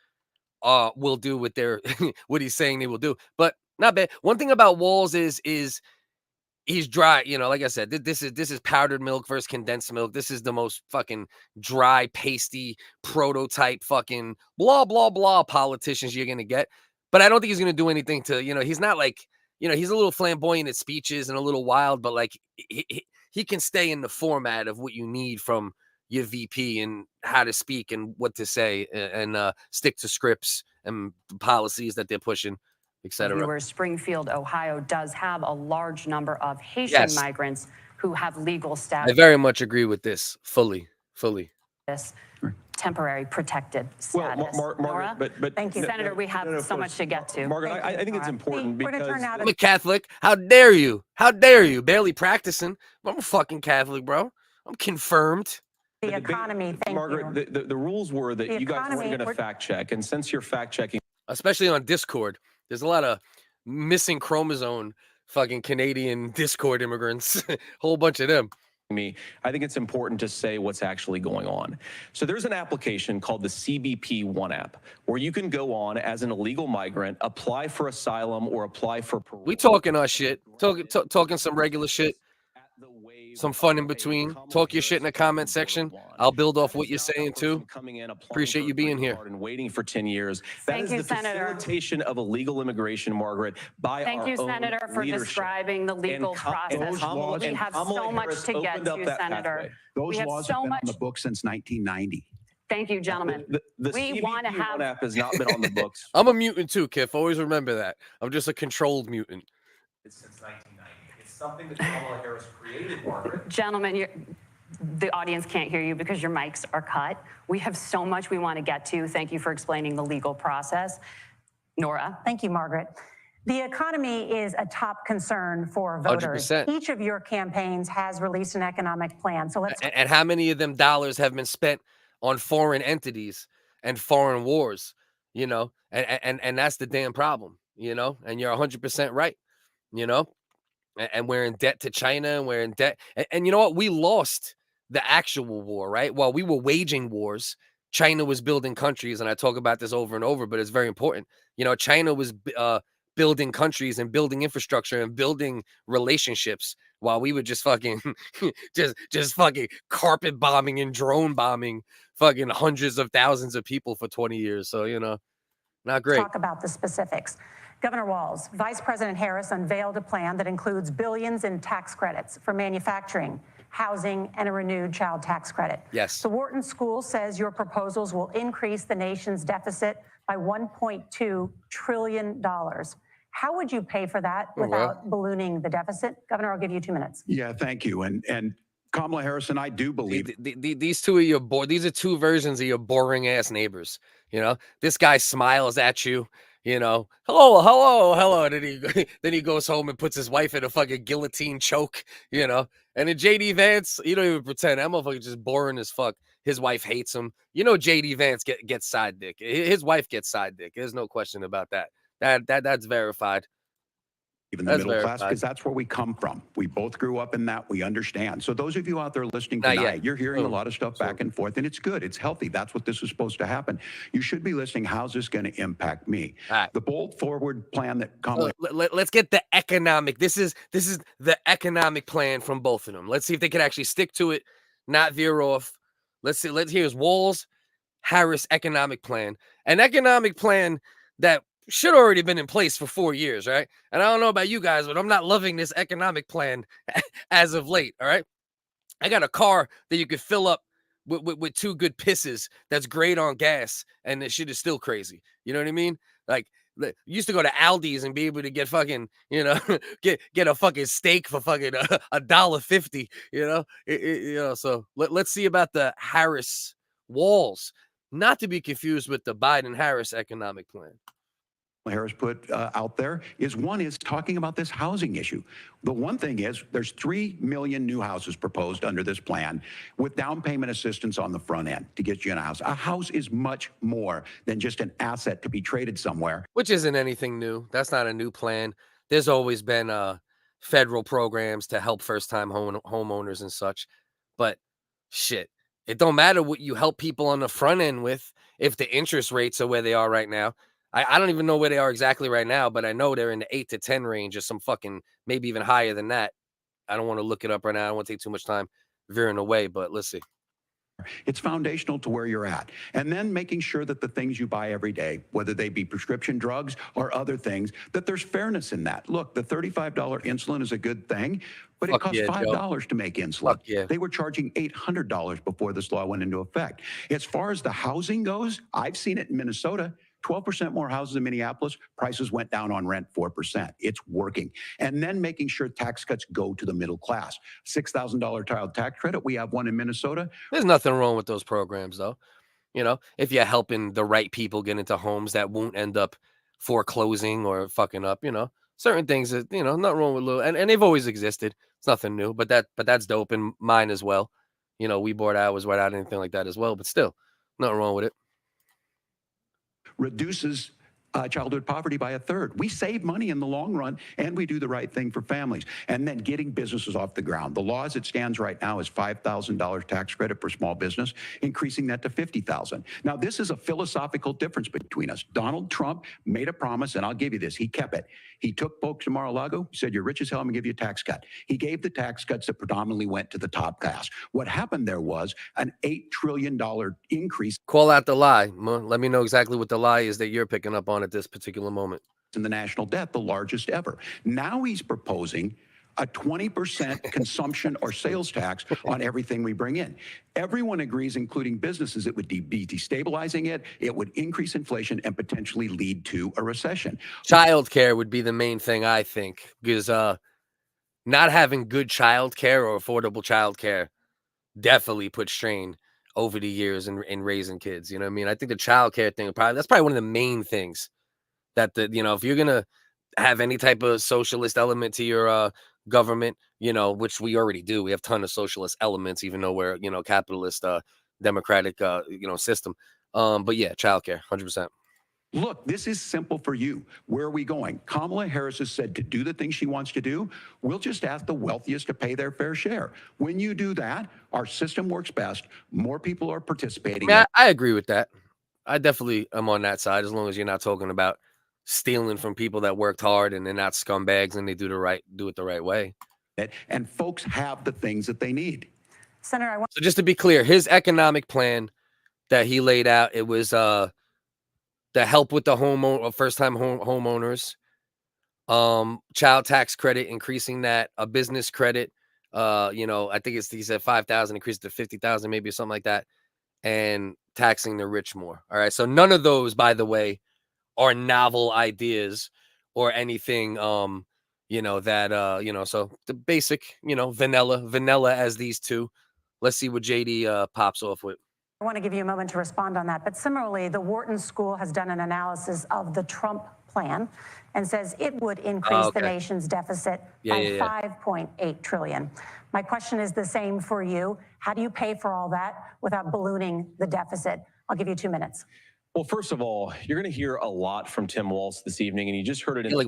will do what they're what he's saying they will do, but not bad. One thing about Walz is he's dry. You know, like I said, this is powdered milk versus condensed milk. This is the most fucking dry, pasty prototype fucking blah blah blah politicians you're gonna get. But I don't think he's gonna do anything to, you know, he's not like, you know, he's a little flamboyant at speeches and a little wild, but like he can stay in the format of what you need from your VP and how to speak and what to say, and stick to scripts and policies that they're pushing, etc. Where Springfield, Ohio does have a large number of Haitian migrants who have legal status. I very much agree with this, fully. Temporary protected status. Well, Margaret, but thank you, Senator. We have so much to get to. Margaret, I think it's important because I'm a Catholic. How dare you? How dare you? Barely practicing. I'm a fucking Catholic, bro. I'm confirmed. The economy, thank Margaret, you. the rules were that you guys weren't going to fact check, and since you're fact checking, especially on Discord, there's a lot of missing chromosome fucking Canadian Discord immigrants, whole bunch of them. I think it's important to say what's actually going on. So there's an application called the CBP One app where you can go on as an illegal migrant, apply for asylum or apply for parole. We talking our shit, talking some regular shit. Some fun in between. Talk your shit in the comment section. I'll build off what you're saying too. Appreciate you being here. And waiting for 10 years. Thank you, Senator. Facilitation of illegal immigration, Margaret, by Thank you, Senator, for describing the legal process. We have so much to get to, Senator. Those laws have been on the books since 1990. Thank you, gentlemen. We want to have. App has not been on the books. I'm a mutant too, Kiff. Always remember that. I'm just a controlled mutant. Since 1990. Something that Kamala Harris created, Margaret. Gentlemen, the audience can't hear you because your mics are cut. We have so much we want to get to. Thank you for explaining the legal process. Nora. Thank you, Margaret. The economy is a top concern for voters. 100%. Each of your campaigns has released an economic plan. So let's. And how many of them dollars have been spent on foreign entities and foreign wars? you know, and that's the damn problem, you know, and you're 100% right, you know, and we're in debt to China, and we're in debt. And you know what? We lost the actual war, right? While we were waging wars, China was building countries. And I talk about this over and over, but it's very important. You know, China was building countries and building infrastructure and building relationships while we were just fucking just fucking carpet bombing and drone bombing fucking hundreds of thousands of people for 20 years. So, you know, not great. Talk about the specifics. Governor Walz, Vice President Harris unveiled a plan that includes billions in tax credits for manufacturing, housing, and a renewed child tax credit. Yes. The Wharton School says your proposals will increase the nation's deficit by $1.2 trillion. How would you pay for that without ballooning the deficit? Governor, I'll give you 2 minutes. Yeah, thank you. And Kamala Harris and I do believe these two are these are two versions of your boring ass neighbors. You know, this guy smiles at you, you know, hello. And then he goes home and puts his wife in a fucking guillotine choke, you know. And then JD Vance, you don't even pretend. That motherfucker just boring as fuck. His wife hates him. You know, JD Vance gets side dick. His wife gets side dick. There's no question about that. That's verified. even the middle class, because that's where we come from. We both grew up in that. We understand. So those of you out there listening tonight, you're hearing a lot of stuff back and forth, and it's good. It's healthy. That's what this is supposed to happen. You should be listening. How's this going to impact me? The bold forward plan that Kamala. Let's get the economic. This is the economic plan from both of them. Let's see if they can actually stick to it, not veer off. Let's see. Here's Walz, Harris economic plan, an economic plan that should already been in place for 4 years, right? And I don't know about you guys, but I'm not loving this economic plan as of late, all right? I got a car that you could fill up with 2 good pisses that's great on gas, and this shit is still crazy. You know what I mean? Like, you used to go to Aldi's and be able to get fucking, you know, get a fucking steak for fucking $1.50, you know? You know, so let's see about the Harris Walz, not to be confused with the Biden-Harris economic plan. Harris put out there is talking about this housing issue. The one thing is there's 3 million new houses proposed under this plan with down payment assistance on the front end to get you in a house. A house is much more than just an asset to be traded somewhere. Which isn't anything new. That's not a new plan. There's always been federal programs to help first-time homeowners and such. But shit, it don't matter what you help people on the front end with if the interest rates are where they are right now. I don't even know where they are exactly right now, but I know they're in the 8 to 10 range or some fucking, maybe even higher than that. I don't want to look it up right now. I don't want to take too much time veering away, but let's see. It's foundational to where you're at. And then making sure that the things you buy every day, whether they be prescription drugs or other things, that there's fairness in that. Look, the $35 insulin is a good thing, but it costs $5 to make insulin. They were charging $800 before this law went into effect. As far as the housing goes, I've seen it in Minnesota. 12% more houses in Minneapolis, prices went down on rent 4%. It's working. And then making sure tax cuts go to the middle class. $6,000 child tax credit, we have one in Minnesota. There's nothing wrong with those programs, though. You know, if you're helping the right people get into homes that won't end up foreclosing or fucking up, you know, certain things that, you know, not wrong with little, and they've always existed. It's nothing new, but that's dope, and mine as well. You know, we bought ours without anything like that as well, but still, nothing wrong with it. Reduces childhood poverty by 1/3. We save money in the long run, and we do the right thing for families. And then getting businesses off the ground. The law as it stands right now is $5,000 tax credit for small business, increasing that to $50,000. Now, this is a philosophical difference between us. Donald Trump made a promise, and I'll give you this. He kept it. He took folks to Mar-a-Lago, said, you're rich as hell, I'm going to give you a tax cut. He gave the tax cuts that predominantly went to the top class. What happened there was an $8 trillion increase. Call out the lie. Let me know exactly what the lie is that you're picking up on at this particular moment. In the national debt, the largest ever. Now he's proposing a 20% consumption or sales tax on everything we bring in. Everyone agrees, including businesses, it would be destabilizing it. It would increase inflation and potentially lead to a recession. Childcare would be the main thing, I think, because not having good childcare or affordable childcare definitely put strain over the years in raising kids. You know what I mean? I think the childcare thing that's probably one of the main things that you know, if you're gonna have any type of socialist element to your government, you know, which we already do. We have a ton of socialist elements, even though we're, you know, capitalist, democratic, you know, system. But yeah, childcare, 100%. Look, this is simple for you. Where are we going? Kamala Harris has said to do the things she wants to do, we'll just ask the wealthiest to pay their fair share. When you do that, our system works best. More people are participating. Yeah, I agree with that. I definitely am on that side, as long as you're not talking about stealing from people that worked hard and they're not scumbags and they do it the right way. And folks have the things that they need. Senator, So just to be clear, his economic plan that he laid out, it was the help with the first-time homeowners, child tax credit, increasing that, a business credit, I think he said 5,000, increased to 50,000, maybe something like that, and taxing the rich more. All right, so none of those, by the way, are novel ideas or anything, so the basic, vanilla as these two. Let's see what JD pops off with. I want to give you a moment to respond on that. But similarly, the Wharton School has done an analysis of the Trump plan and says it would increase the nation's deficit by $5.8 trillion. My question is the same for you. How do you pay for all that without ballooning the deficit? I'll give you 2 minutes. Well, first of all, you're going to hear a lot from Tim Walz this evening, and you just heard it. Like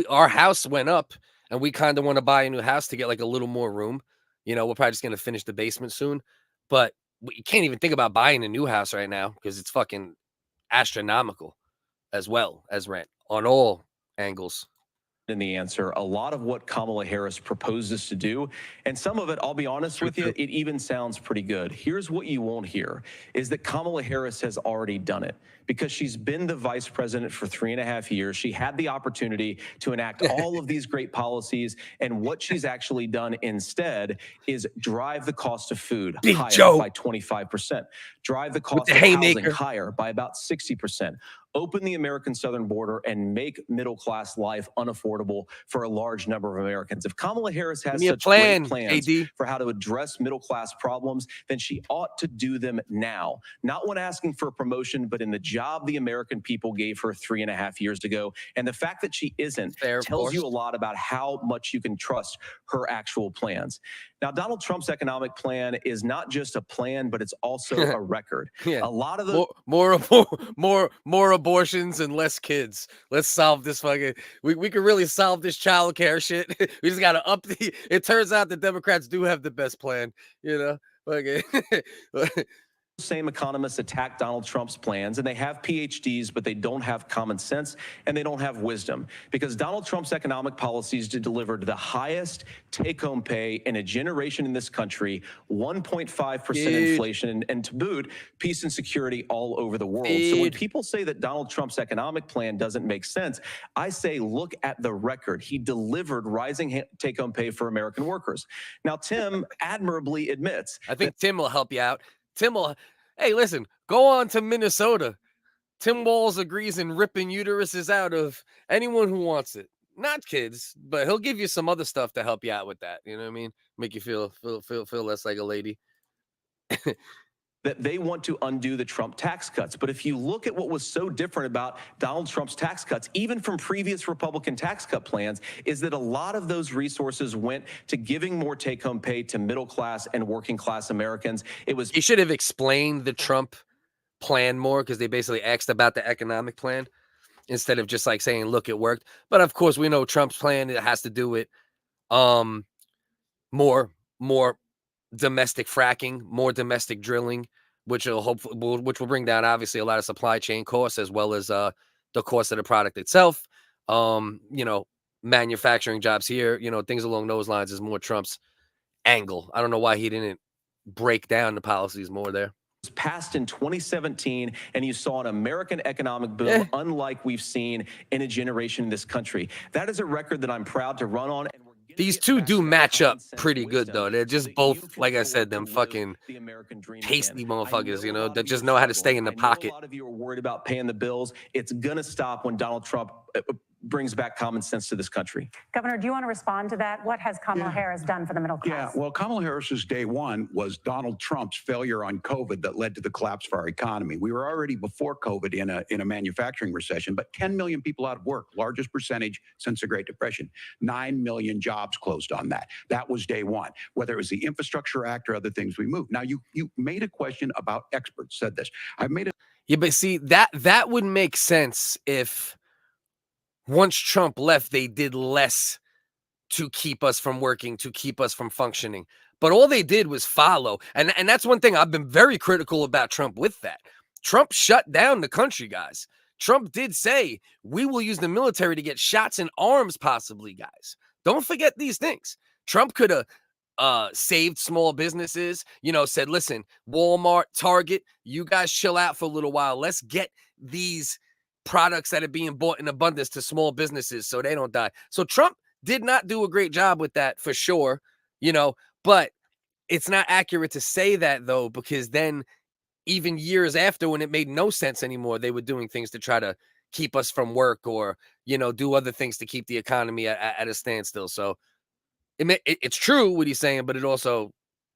our house went up, and we kind of want to buy a new house to get like a little more room. We're probably just going to finish the basement soon, but you can't even think about buying a new house right now because it's fucking astronomical as well as rent on all angles. In the answer, a lot of what Kamala Harris proposes to do, and some of it, I'll be honest with you, it even sounds pretty good. Here's what you won't hear, is that Kamala Harris has already done it because she's been the vice president for 3.5 years. She had the opportunity to enact all of these great policies, and what she's actually done instead is drive the cost of food higher by 25%, drive the cost of housing higher by about 60%, open the American southern border, and make middle-class life unaffordable for a large number of Americans. If Kamala Harris has such great plans for how to address middle-class problems, then she ought to do them now. Not when asking for a promotion, but in the job the American people gave her 3.5 years ago. And the fact that she isn't tells you a lot about how much you can trust her actual plans. Now, Donald Trump's economic plan is not just a plan, but it's also a record. A lot of the more abortions and less kids. Let's solve this fucking. We can really solve this child care shit. We just gotta up the. It turns out the Democrats do have the best plan. Okay. Same economists attack Donald Trump's plans, and they have PhDs, but they don't have common sense and they don't have wisdom, because Donald Trump's economic policies delivered the highest take-home pay in a generation in this country, 1.5% inflation, and to boot, peace and security all over the world. So when people say that Donald Trump's economic plan doesn't make sense, I say, look at the record. He delivered rising take-home pay for American workers. Now, Tim admirably admits. I think Tim will help you out. Hey, listen, go on to Minnesota. Tim Walz agrees in ripping uteruses out of anyone who wants it. Not kids, but he'll give you some other stuff to help you out with that. You know what I mean? Make you feel less like a lady. That they want to undo the Trump tax cuts. But if you look at what was so different about Donald Trump's tax cuts, even from previous Republican tax cut plans, is that a lot of those resources went to giving more take-home pay to middle-class and working-class Americans. He should have explained the Trump plan more, because they basically asked about the economic plan instead of just like saying, look, it worked. But of course, we know Trump's plan, it has to do with more domestic fracking, more domestic drilling, which will bring down obviously a lot of supply chain costs, as well as the cost of the product itself. Manufacturing jobs here, things along those lines is more Trump's angle. I don't know why he didn't break down the policies more there. Was passed in 2017, and you saw an American economic boom unlike we've seen in a generation in this country. That is a record that I'm proud to run on. And these two do match up pretty good, though. They're just both, like I said, them fucking tasty motherfuckers, that just know how to stay in the pocket. A lot of you are worried about paying the bills. It's going to stop when Donald Trump brings back common sense to this country. Governor, do you want to respond to that? What has Kamala Harris done for the middle class? Yeah, well, Kamala Harris's day one was Donald Trump's failure on COVID that led to the collapse of our economy. We were already before COVID in a manufacturing recession, but 10 million people out of work, largest percentage since the Great Depression. 9 million jobs closed on that. That was day one. Whether it was the Infrastructure Act or other things we moved. Now, you made a question about experts, said this. Yeah, but see, that would make sense if once Trump left, they did less to keep us from working, to keep us from functioning. But all they did was follow. And that's one thing I've been very critical about Trump with that. Trump shut down the country, guys. Trump did say, we will use the military to get shots in arms, possibly, guys. Don't forget these things. Trump could have saved small businesses, said, listen, Walmart, Target, you guys chill out for a little while. Let's get these products that are being bought in abundance to small businesses so they don't die. So Trump did not do a great job with that for sure, but it's not accurate to say that, though, because then even years after, when it made no sense anymore, they were doing things to try to keep us from work or, do other things to keep the economy at a standstill. So it's true what he's saying, but it also,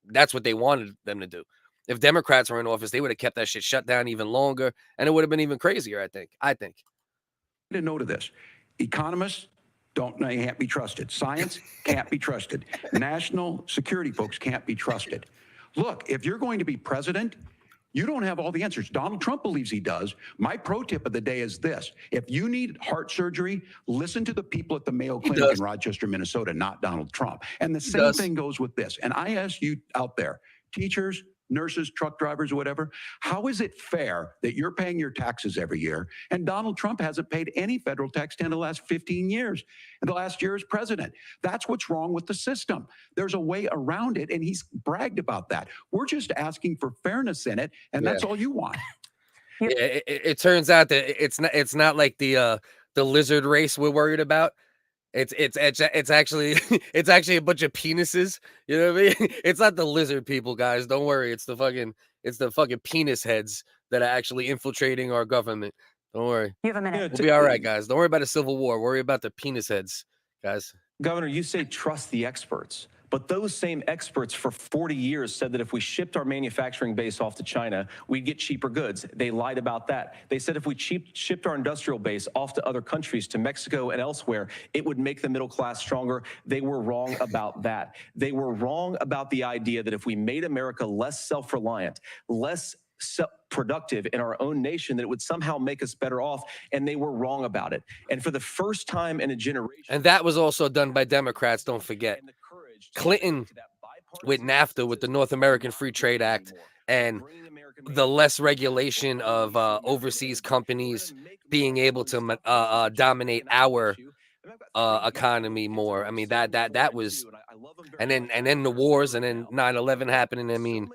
that's what they wanted them to do. If Democrats were in office, they would have kept that shit shut down even longer, and it would have been even crazier, I think. To note of this, economists can't be trusted. Science can't be trusted. National security folks can't be trusted. Look, if you're going to be president, you don't have all the answers. Donald Trump believes he does. My pro tip of the day is this. If you need heart surgery, listen to the people at the Mayo Clinic in Rochester, Minnesota, not Donald Trump. And the same thing goes with this. And I ask you out there, teachers, nurses, truck drivers, whatever, how is it fair that you're paying your taxes every year and Donald Trump hasn't paid any federal tax in the last 15 years and the last year as president? That's what's wrong with the system. There's a way around it, and he's bragged about that. We're just asking for fairness in it, and that's all you want. Yeah, it turns out that it's not like the lizard race we're worried about. It's actually it's actually a bunch of penises. You know what I mean? It's not the lizard people, guys. Don't worry. It's the fucking penis heads that are actually infiltrating our government. Don't worry. You have a minute. We'll be all right, guys. Don't worry about a civil war. Worry about the penis heads, guys. Governor, you say trust the experts. But those same experts for 40 years said that if we shipped our manufacturing base off to China, we'd get cheaper goods. They lied about that. They said if we shipped our industrial base off to other countries, to Mexico and elsewhere, it would make the middle class stronger. They were wrong about that. They were wrong about the idea that if we made America less self-reliant, less productive in our own nation, that it would somehow make us better off, and they were wrong about it. And for the first time in a generation, and that was also done by Democrats, don't forget. Clinton with NAFTA, with the North American Free Trade Act, and the less regulation of overseas companies being able to dominate our economy more. I mean, that was, and then the wars, and then 9/11 happening. I mean,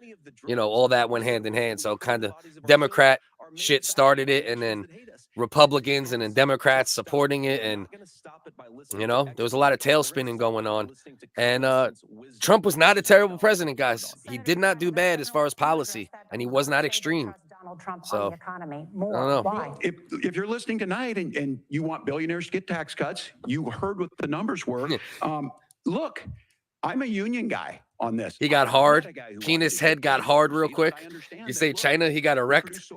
all that went hand in hand. So kind of Democrat shit started it, and then Republicans and then Democrats supporting it, and there was a lot of tail spinning going on. And Trump was not a terrible president, guys. He did not do bad as far as policy, and he was not extreme. So I don't know. If you're listening tonight and you want billionaires to get tax cuts, you heard what the numbers were. Look, I'm a union guy on this. He got hard. Penis head got hard real quick. You say China, he got erect.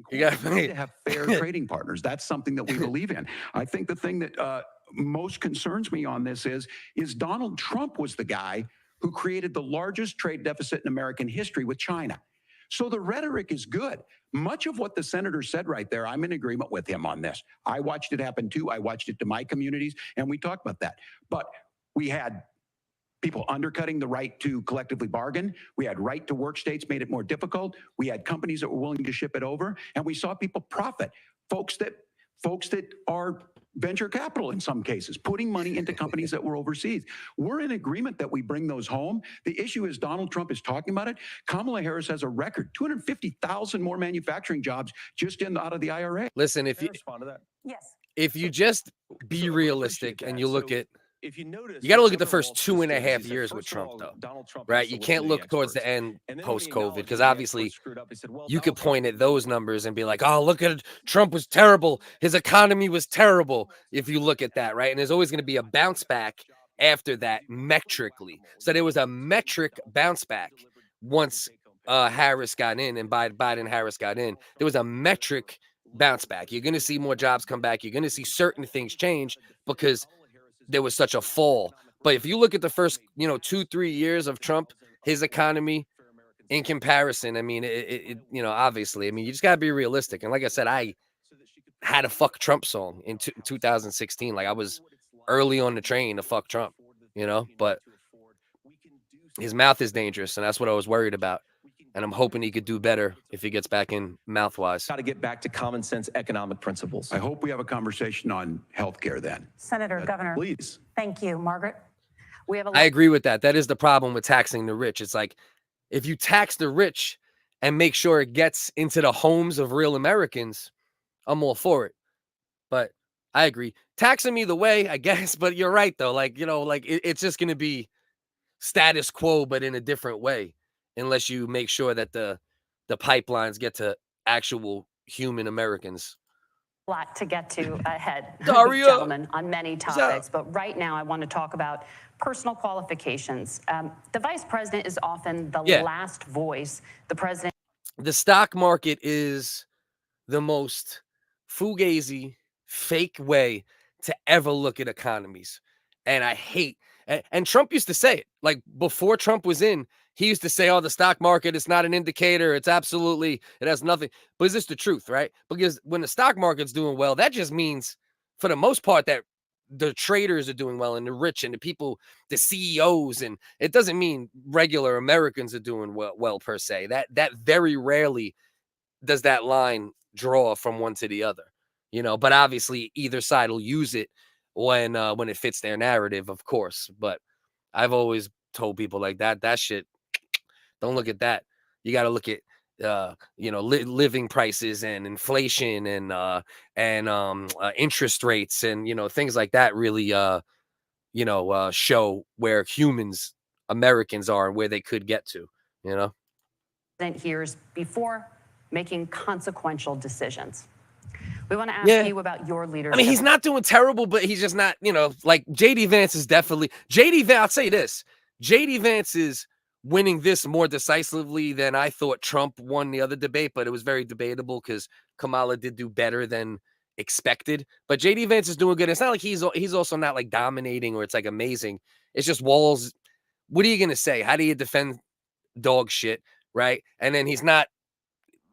He got to have fair trading partners. That's something that we believe in. I think the thing that most concerns me on this is Donald Trump was the guy who created the largest trade deficit in American history with China. So the rhetoric is good. Much of what the senator said right there, I'm in agreement with him on this. I watched it happen too. I watched it to my communities, and we talked about that. But we had people undercutting the right to collectively bargain. We had right to work states made it more difficult. We had companies that were willing to ship it over, and we saw people profit. Folks that are venture capital in some cases, putting money into companies that were overseas. We're in agreement that we bring those home. The issue is Donald Trump is talking about it. Kamala Harris has a record, 250,000 more manufacturing jobs just out of the IRA. Listen, if you respond to that. Yes. If you just be realistic and you look at, if you notice, you got to look at the first 2.5 years with Trump, though, right? You can't look towards the end post-COVID, because obviously you could point at those numbers and be like, oh, look at Trump was terrible. His economy was terrible. If you look at that, right? And there's always going to be a bounce back after that metrically. So there was a metric bounce back once Harris got in and Biden-Harris got in. There was a metric bounce back. You're going to see more jobs come back. You're going to see certain things change because there was such a fall. But if you look at the first, 2-3 years of Trump, his economy in comparison, I mean, you know, obviously, I mean, you just gotta be realistic. And like I said, I had a fuck Trump song in 2016. Like I was early on the train to fuck Trump, you know, but his mouth is dangerous, and that's what I was worried about. And I'm hoping he could do better if he gets back in mouth-wise. Got to get back to common sense economic principles. I hope we have a conversation on health care then. Senator, Governor. Please. Thank you. Margaret? We have a I agree with that. That is the problem with taxing the rich. It's like, if you tax the rich and make sure it gets into the homes of real Americans, I'm all for it. But I agree. Tax them either way, I guess. But you're right, though. Like, you know, like it's just going to be status quo, but in a different way, unless you make sure that the pipelines get to actual human Americans. lot to get to ahead, Daria, gentlemen, on many up? topics. But right now, I want to talk about personal qualifications. The vice president is often the last voice. The president. The stock market is the most fugazi, fake way to ever look at economies. And I hate, and Trump used to say it, like before Trump was in, he used to say, oh, the stock market, it's not an indicator. It's absolutely, it has nothing. But is this the truth, right? Because when the stock market's doing well, that just means for the most part that the traders are doing well and the rich and the people, the CEOs, and it doesn't mean regular Americans are doing well per se. That very rarely does that line draw from one to the other, you know, but obviously either side will use it when it fits their narrative, of course. But I've always told people like that shit, don't look at that. You got to look at you know, living prices and inflation and interest rates and, you know, things like that really you know, show where humans, Americans are and where they could get to, you know. Hears before making consequential decisions. We want to ask you about your leadership. I mean, he's not doing terrible, but he's just not, you know, like JD Vance is definitely JD Vance. I'll say this: JD Vance is winning this more decisively than I thought Trump won the other debate, but it was very debatable because Kamala did do better than expected. But JD Vance is doing good. It's not like he's also not like dominating or it's like amazing. It's just Walz. What are you gonna say? How do you defend dog shit, right? And then he's not,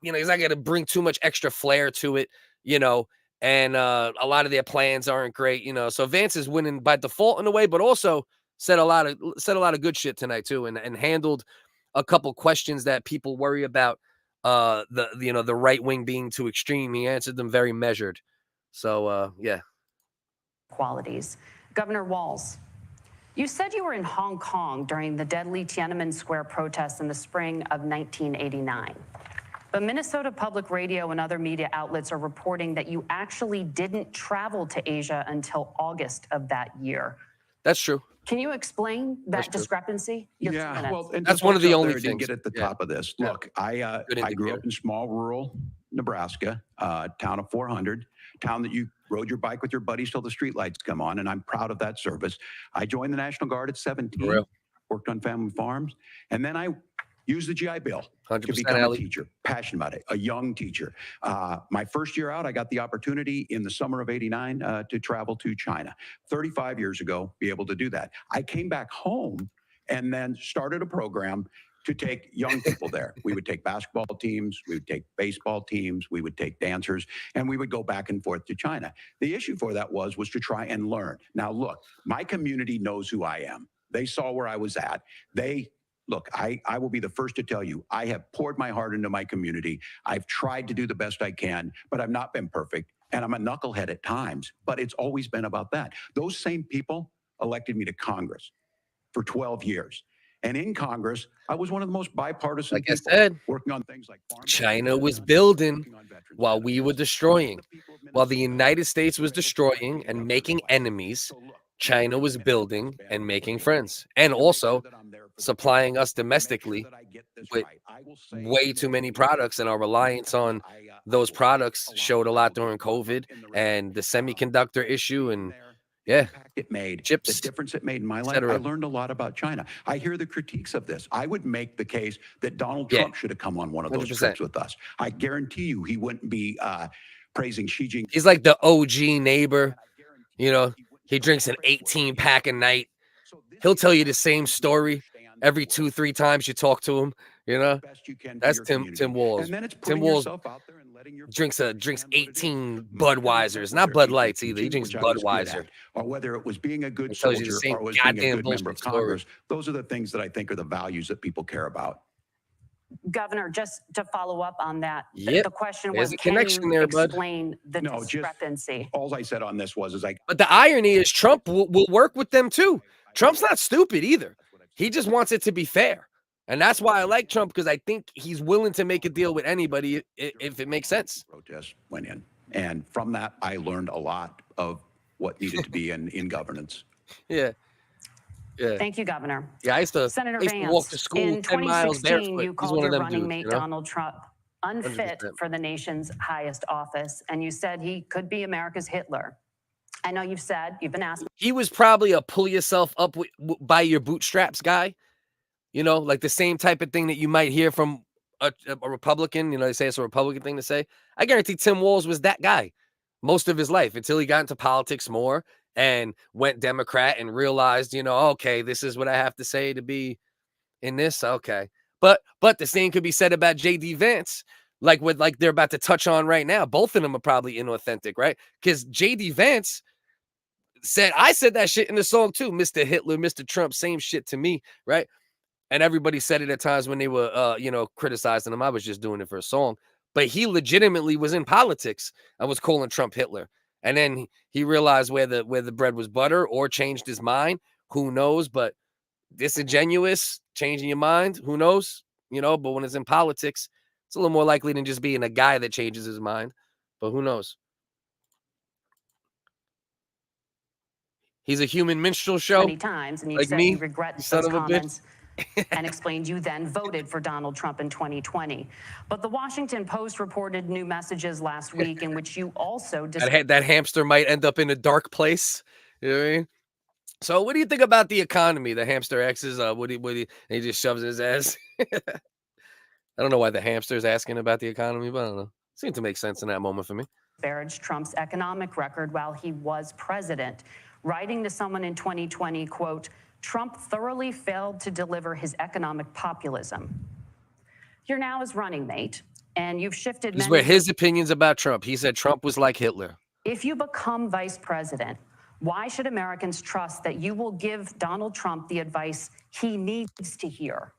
you know, he's not gonna bring too much extra flair to it, you know. And a lot of their plans aren't great, you know. So Vance is winning by default in a way, but also said a lot of good shit tonight too, and handled a couple questions that people worry about the right wing being too extreme. He answered them very measured. So yeah. Qualities. Governor Walz, you said you were in Hong Kong during the deadly Tiananmen Square protests in the spring of 1989. But Minnesota Public Radio and other media outlets are reporting that you actually didn't travel to Asia until August of that year. That's true. Can you explain that discrepancy? Yeah, well, and that's one of the only things. things. Get at the top of this. Yeah. Look, I grew up in small rural Nebraska, town of 400, town that you rode your bike with your buddies till the streetlights come on, and I'm proud of that service. I joined the National Guard at 17, worked on family farms, and then I used the GI Bill to become a teacher, passionate about it, a young teacher. My first year out, I got the opportunity in the summer of '89 to travel to China. 35 years ago, be able to do that. I came back home and then started a program to take young people there. We would take basketball teams, we would take baseball teams, we would take dancers, and we would go back and forth to China. The issue for that was to try and learn. Now, look, my community knows who I am. They saw where I was at. Look, I will be the first to tell you, I have poured my heart into my community. I've tried to do the best I can, but I've not been perfect. And I'm a knucklehead at times, but it's always been about that. Those same people elected me to Congress for 12 years. And in Congress, I was one of the most bipartisan like people I said, working on things like farm. China was building while we were destroying. While the United States was destroying and making enemies, China was building and making friends, and also supplying us domestically with way too many products, and our reliance on those products showed a lot during COVID and the semiconductor issue, and it made chips, the difference it made in my life. I learned a lot about China. I hear the critiques of this. I would make the case that Donald Trump should have come on one of those 100%. Trips with us. I guarantee you he wouldn't be praising Xi Jinping. He's like the OG neighbor, you know. He drinks an 18-pack a night. He'll tell you the same story every 2-3 times you talk to him. You know, best you can for that's your Tim community. Walz. And then it's Tim putting Walz yourself out there and letting your drinks people drinks understand what it is. 18 Might have been Budweisers, something not where Bud it was Lights either. He teaching, drinks which I was good Budweiser. at, or whether it was being a good He tells you the soldier, same or it was being a goddamn good member of bullshit story. Congress. Those are the things that I think are the values that people care about. Governor, just to follow up on that, Yep. the question There's was, a can connection you there, bud. explain the No, just discrepancy? all I said on this was like, But the irony is Trump will work with them too. Trump's not stupid either. He just wants it to be fair. And that's why I like Trump, because I think he's willing to make a deal with anybody if it makes sense. Protests went in. And from that, I learned a lot of what needed to be in governance. Yeah. Yeah. Thank you, Governor. Yeah, I used to Senator walk to Vance, school in 10 miles 2016, barefoot. you He's called one of your them running dudes, mate you know? Donald Trump unfit 100%. for the nation's highest office, and you said he could be America's Hitler. I know you've been asked. He was probably a pull yourself up by your bootstraps guy. You know, like the same type of thing that you might hear from a Republican. You know, they say it's a Republican thing to say. I guarantee Tim Walz was that guy most of his life until he got into politics more and went Democrat and realized, you know, okay, this is what I have to say to be in this. Okay. But the same could be said about JD Vance, like they're about to touch on right now. Both of them are probably inauthentic, right? Because JD Vance I said that shit in the song too. Mr. Hitler, Mr. Trump, same shit to me, right? And everybody said it at times when they were, criticizing him. I was just doing it for a song. But he legitimately was in politics. I was calling Trump Hitler. And then he realized where the bread was butter or changed his mind. Who knows? But disingenuous, changing your mind, who knows? You know, but when it's in politics, it's a little more likely than just being a guy that changes his mind. But who knows? He's a human minstrel show. Many times, and you like said me, you regret son those of a bitch. comments and explained you then voted for Donald Trump in 2020. But the Washington Post reported new messages last week in which you also that hamster might end up in a dark place. You know what I mean? So what do you think about the economy? The hamster X's, he just shoves his ass. I don't know why the hamster is asking about the economy, but I don't know. Seemed to make sense in that moment for me. disparaged Trump's economic record while he was president, writing to someone in 2020, quote, Trump thoroughly failed to deliver his economic populism. You're now his running mate, and you've shifted. These were his opinions about Trump. He said Trump was like Hitler. If you become vice president, why should Americans trust that you will give Donald Trump the advice he needs to hear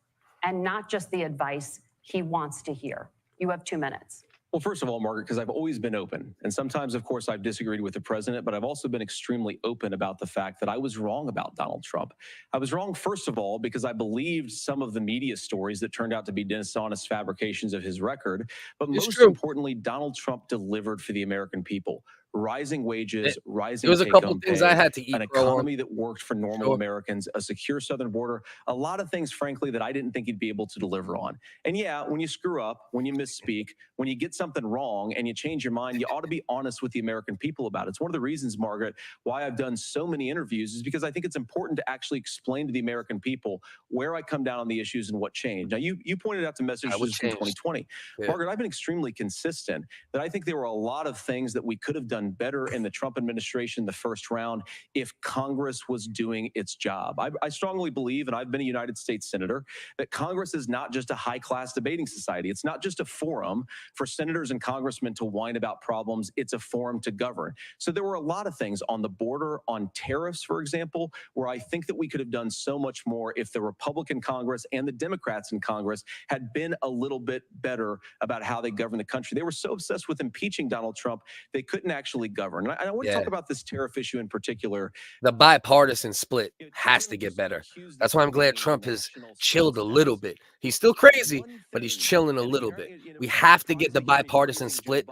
and not just the advice he wants to hear? You have 2 minutes. Well, first of all, Margaret, because I've always been open. And sometimes, of course, I've disagreed with the president, but I've also been extremely open about the fact that I was wrong about Donald Trump. I was wrong, first of all, because I believed some of the media stories that turned out to be dishonest fabrications of his record. But most importantly, Donald Trump delivered for the American people. Rising wages, rising There was a couple take-home things pay, I had to eat, an economy that worked for normal Americans, a secure southern border, a lot of things, frankly, that I didn't think he'd be able to deliver on. And yeah, when you screw up, when you misspeak, when you get something wrong and you change your mind, you ought to be honest with the American people about it. It's one of the reasons, Margaret, why I've done so many interviews is because I think it's important to actually explain to the American people where I come down on the issues and what changed. Now, you pointed out the messages from 2020. Yeah. Margaret, I've been extremely consistent that I think there were a lot of things that we could have done better in the Trump administration, the first round, if Congress was doing its job. I strongly believe, and I've been a United States senator, that Congress is not just a high-class debating society. It's not just a forum for senators and congressmen to whine about problems. It's a forum to govern. So there were a lot of things on the border, on tariffs, for example, where I think that we could have done so much more if the Republican Congress and the Democrats in Congress had been a little bit better about how they govern the country. They were so obsessed with impeaching Donald Trump, they couldn't actually govern. And I want to talk about this tariff issue in particular. The bipartisan split has to get better. That's why I'm glad Trump has chilled a little bit. He's still crazy, but he's chilling a little bit. We have to get the bipartisan split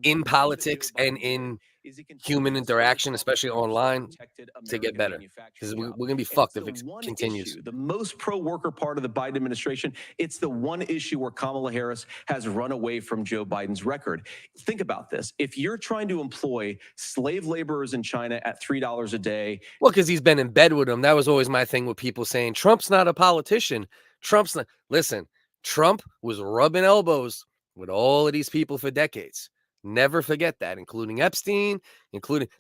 in politics and in human interaction, especially online, to get better. Because we're going to be fucked if it continues. The most pro-worker part of the Biden administration, it's the one issue where Kamala Harris has run away from Joe Biden's record. Think about this. If you're trying to employ slave laborers in China at $3 a day. Well, because he's been in bed with them. That was always my thing with people saying, Trump's not a politician. Trump's not. Listen, Trump was rubbing elbows with all of these people for decades. Never forget that, including Epstein,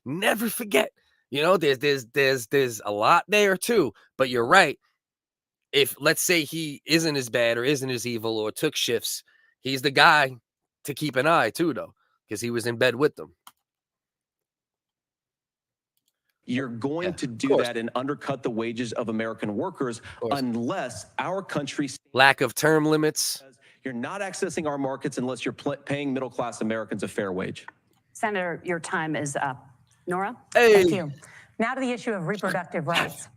never forget. You know, there's a lot there too. But you're right. if let's say he isn't as bad or isn't as evil or took shifts, he's the guy to keep an eye too, though, because he was in bed with them. You're going to do that and undercut the wages of American workers unless our country lack of term limits. You're not accessing our markets unless you're paying middle-class Americans a fair wage. Senator, your time is up. Nora? Hey. Thank you. Now to the issue of reproductive rights.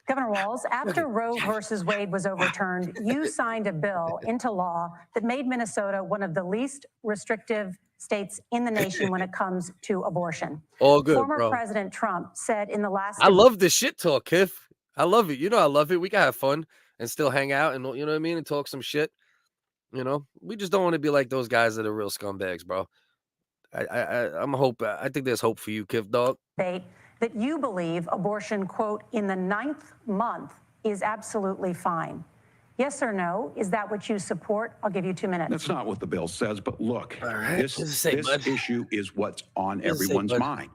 Governor Walz, after Roe versus Wade was overturned, you signed a bill into law that made Minnesota one of the least restrictive states in the nation when it comes to abortion. All good, Former bro. President Trump said in the last... I love this shit talk, Kiff. I love it. You know I love it. We can have fun and still hang out and, you know what I mean, and talk some shit. You know, we just don't want to be like those guys that are real scumbags, bro. I think there's hope for you, Kiff, dog. That you believe abortion, quote, in the 9th month is absolutely fine. Yes or no? Is that what you support? I'll give you 2 minutes. That's not what the bill says, but look, right. this issue is what's on everyone's mind.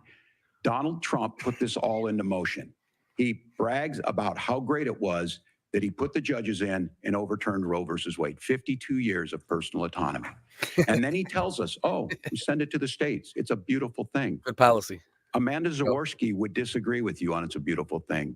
Donald Trump put this all into motion. He brags about how great it was that he put the judges in and overturned Roe versus Wade, 52 years of personal autonomy. And then he tells us, oh, we send it to the states. It's a beautiful thing. Good policy. Amanda Zaworski would disagree with you on it's a beautiful thing.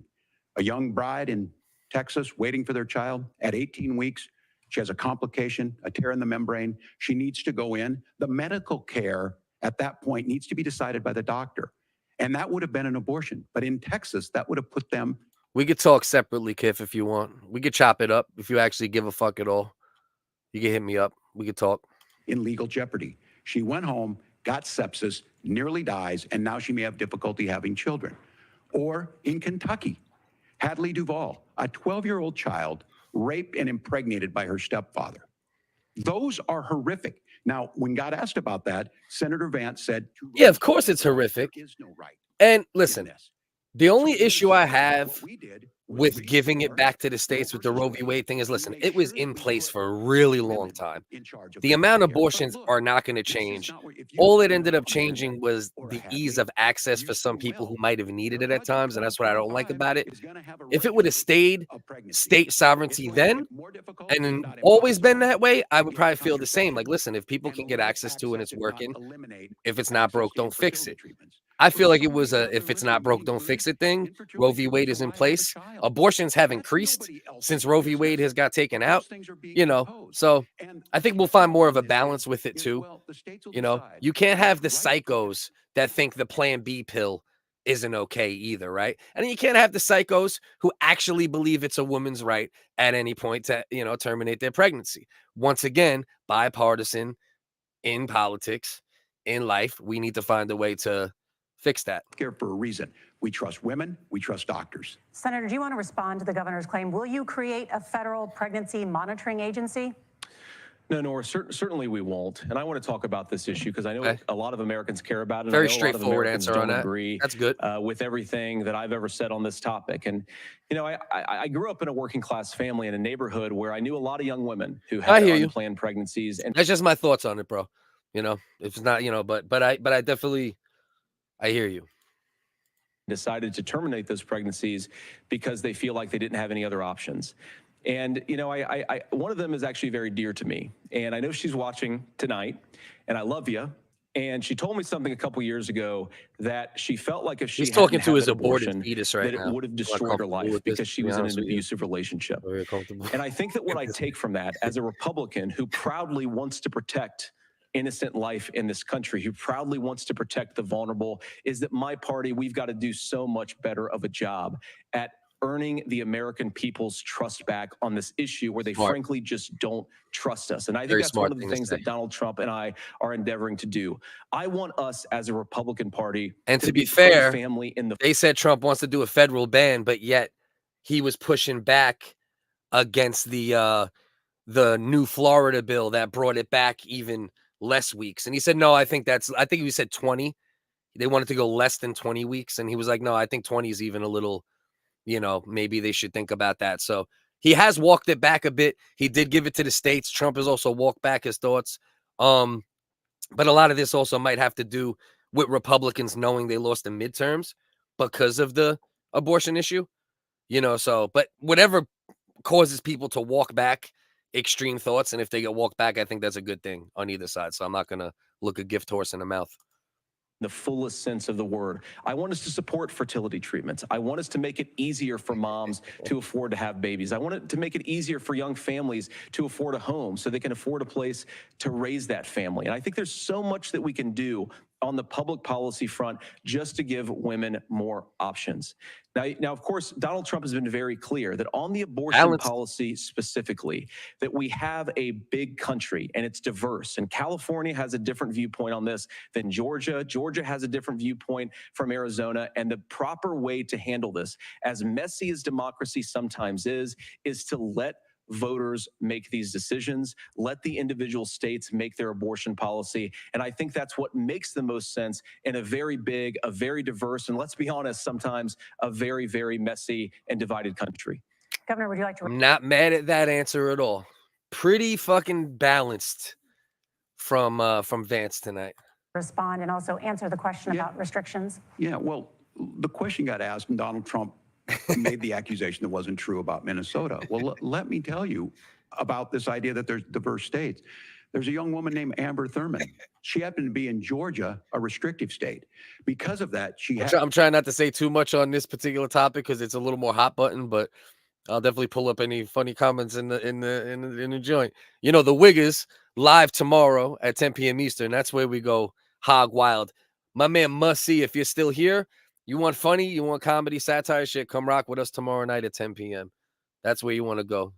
A young bride in Texas waiting for their child at 18 weeks. She has a complication, a tear in the membrane. She needs to go in. The medical care at that point needs to be decided by the doctor. And that would have been an abortion. But in Texas, that would have put them... We could talk separately, Kiff, if you want. We could chop it up if you actually give a fuck at all. You can hit me up. We could talk. In legal jeopardy. She went home, got sepsis, nearly dies, and now she may have difficulty having children. Or in Kentucky, Hadley Duvall, a 12-year-old child raped and impregnated by her stepfather. Those are horrific. Now, when God asked about that, Senator Vance said... Yeah, of course it's horrific. There is no right. And listen, the only issue I have with giving it back to the states with the Roe v. Wade thing is, listen, it was in place for a really long time. The amount of abortions are not going to change. All it ended up changing was the ease of access for some people who might have needed it at times, and that's what I don't like about it. If it would have stayed state sovereignty then, and always been that way, I would probably feel the same. Like, listen, if people can get access to it and it's working, if it's not broke, don't fix it. I feel like it was a if it's not broke, don't fix it thing. Roe v. Wade is in place. Abortions have increased since Roe v. Wade has got taken out, you know. So I think we'll find more of a balance with it too. You know, you can't have the psychos that think the Plan B pill isn't okay either, right? And you can't have the psychos who actually believe it's a woman's right at any point to, you know, terminate their pregnancy. Once again, bipartisan in politics, in life, we need to find a way to fix that. Here for a reason. We trust women. We trust doctors. Senator, do you want to respond to the governor's claim? Will you create a federal pregnancy monitoring agency? No, Nora, certainly we won't. And I want to talk about this issue because I know a lot of Americans care about it. Very straightforward answer on that. Agree, that's good. With everything that I've ever said on this topic. And, you know, I grew up in a working class family in a neighborhood where I knew a lot of young women who had unplanned pregnancies. And that's just my thoughts on it, bro. You know, it's not, you know, but I definitely, I hear you. Decided to terminate those pregnancies because they feel like they didn't have any other options. And, you know, one of them is actually very dear to me. And I know she's watching tonight, and I love you. And she told me something a couple years ago that she felt like if she He's talking to his abortion, aborted fetus right that now. it would have destroyed her life because she was in an abusive relationship. Very comfortable. And I think that what I take from that as a Republican who proudly wants to protect innocent life in this country, who proudly wants to protect the vulnerable, is that my party, we've got to do so much better of a job at earning the American people's trust back on this issue where they frankly just don't trust us. And I think that's one of the things that Donald Trump and I are endeavoring to do. I want us as a Republican Party and to be fair, family in the they said Trump wants to do a federal ban, but yet he was pushing back against the new Florida bill that brought it back even less weeks. And he said, no, I think he said 20. They wanted to go less than 20 weeks. And he was like, no, I think 20 is even a little, you know, maybe they should think about that. So he has walked it back a bit. He did give it to the states. Trump has also walked back his thoughts. But a lot of this also might have to do with Republicans knowing they lost the midterms because of the abortion issue, you know, so, but whatever causes people to walk back extreme thoughts. And if they get walked back, I think that's a good thing on either side. So I'm not going to look a gift horse in the mouth. The fullest sense of the word. I want us to support fertility treatments. I want us to make it easier for moms to afford to have babies. I want it to make it easier for young families to afford a home so they can afford a place to raise that family. And I think there's so much that we can do on the public policy front just to give women more options. Now, of course, Donald Trump has been very clear that on the abortion policy specifically, that we have a big country and it's diverse. And California has a different viewpoint on this than Georgia. Georgia has a different viewpoint from Arizona. And the proper way to handle this, as messy as democracy sometimes is to let voters make these decisions, let the individual states make their abortion policy. And I think that's what makes the most sense in a very big, a very diverse, and let's be honest, sometimes a very, very messy and divided country. Governor, would you like to? I'm not mad at that answer at all. Pretty fucking balanced from Vance tonight. Respond and also answer the question about restrictions. Yeah, well, the question got asked and Donald Trump made the accusation that wasn't true about Minnesota. Well, let me tell you about this idea that there's diverse states. There's a young woman named Amber Thurman. She happened to be in Georgia, a restrictive state. Because of that, I'm trying not to say too much on this particular topic because it's a little more hot button, but I'll definitely pull up any funny comments in the joint. You know, the Wiggers live tomorrow at 10 p.m. Eastern. That's where we go hog wild. My man Must See, if you're still here, you want funny, you want comedy, satire shit, come rock with us tomorrow night at 10 p.m. That's where you want to go.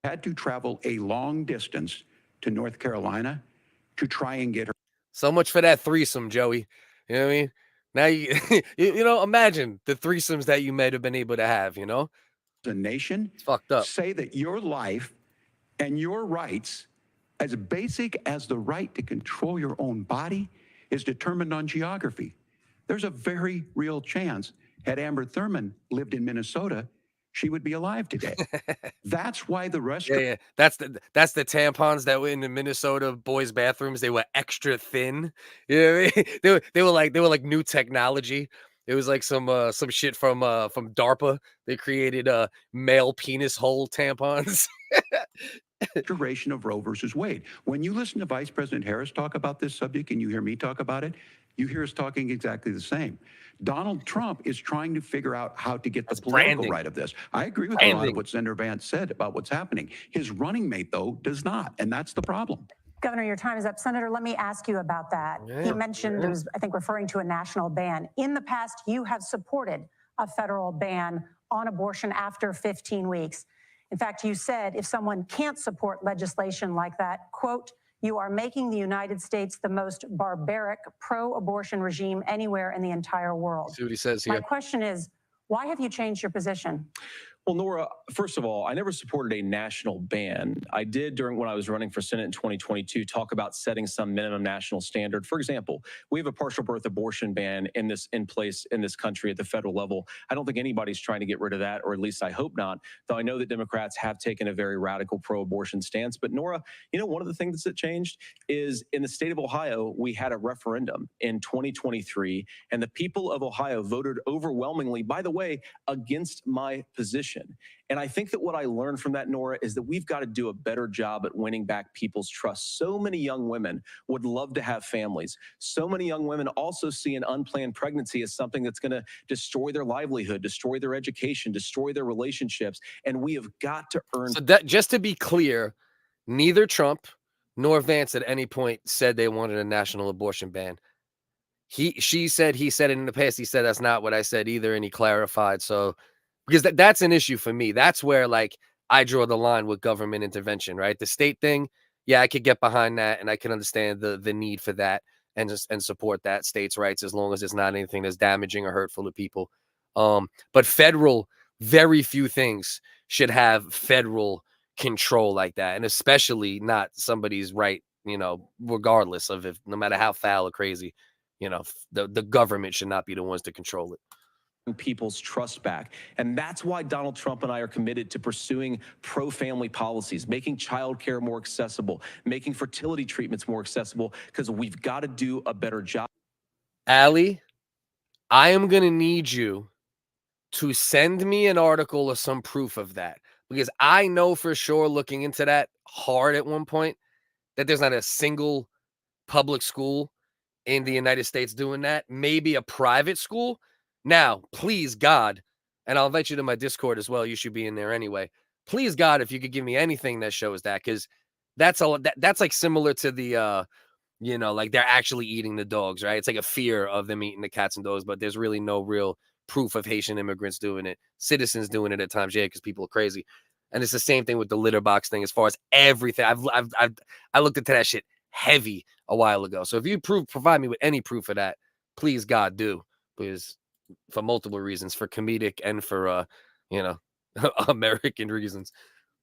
Had to travel a long distance to North Carolina to try and get her. So much for that threesome, Joey. You know what I mean? Now you know, imagine the threesomes that you might have been able to have, you know? The nation it's fucked up. Say that your life and your rights, as basic as the right to control your own body, is determined on geography. There's a very real chance, had Amber Thurman lived in Minnesota, she would be alive today. That's why the rest. Yeah. That's the tampons that were in the Minnesota boys' bathrooms. They were extra thin. You know what I mean? They were like new technology. It was like some shit from DARPA. They created male penis hole tampons. Duration of Roe versus Wade. When you listen to Vice President Harris talk about this subject and you hear me talk about it, you hear us talking exactly the same. Donald Trump is trying to figure out how to get the political right of this. I agree with a lot of what Senator Vance said about what's happening. His running mate, though, does not, and that's the problem. Governor, your time is up. Senator, let me ask you about that. He mentioned, it was, I think, referring to a national ban. In the past, you have supported a federal ban on abortion after 15 weeks. In fact, you said if someone can't support legislation like that, quote, you are making the United States the most barbaric pro-abortion regime anywhere in the entire world. See what he says here. My question is, why have you changed your position? Well, Nora, first of all, I never supported a national ban. I did when I was running for Senate in 2022 talk about setting some minimum national standard. For example, we have a partial birth abortion ban in place in this country at the federal level. I don't think anybody's trying to get rid of that, or at least I hope not, though I know that Democrats have taken a very radical pro-abortion stance. But Nora, you know, one of the things that changed is in the state of Ohio, we had a referendum in 2023, and the people of Ohio voted overwhelmingly, by the way, against my position. And I think that what I learned from that, Nora, is that we've got to do a better job at winning back people's trust. So many young women would love to have families. So many young women also see an unplanned pregnancy as something that's going to destroy their livelihood, destroy their education, destroy their relationships. And we have got to earn. So that, just to be clear, neither Trump nor Vance at any point said they wanted a national abortion ban. He said it in the past. He said that's not what I said either, and he clarified. So because that's an issue for me. That's where like I draw the line with government intervention, right? The state thing, yeah, I could get behind that, and I can understand the need for that and support that states' rights as long as it's not anything that's damaging or hurtful to people. But federal, very few things should have federal control like that, and especially not somebody's right, you know, regardless of if, no matter how foul or crazy, you know, the government should not be the ones to control it. People's trust back. And that's why Donald Trump and I are committed to pursuing pro-family policies, making childcare more accessible, making fertility treatments more accessible, because we've got to do a better job. Allie, I am going to need you to send me an article or some proof of that, because I know for sure, looking into that hard at one point, that there's not a single public school in the United States doing that. Maybe a private school. Now, please God, and I'll invite you to my Discord as well. You should be in there anyway. Please God, if you could give me anything that shows that, because that's like similar to the like they're actually eating the dogs, right? It's like a fear of them eating the cats and dogs, but there's really no real proof of Haitian immigrants doing it, citizens doing it at times, yeah, because people are crazy. And it's the same thing with the litter box thing. As far as everything, I looked into that shit heavy a while ago. So if you provide me with any proof of that, please God do, because for multiple reasons, for comedic and for American reasons.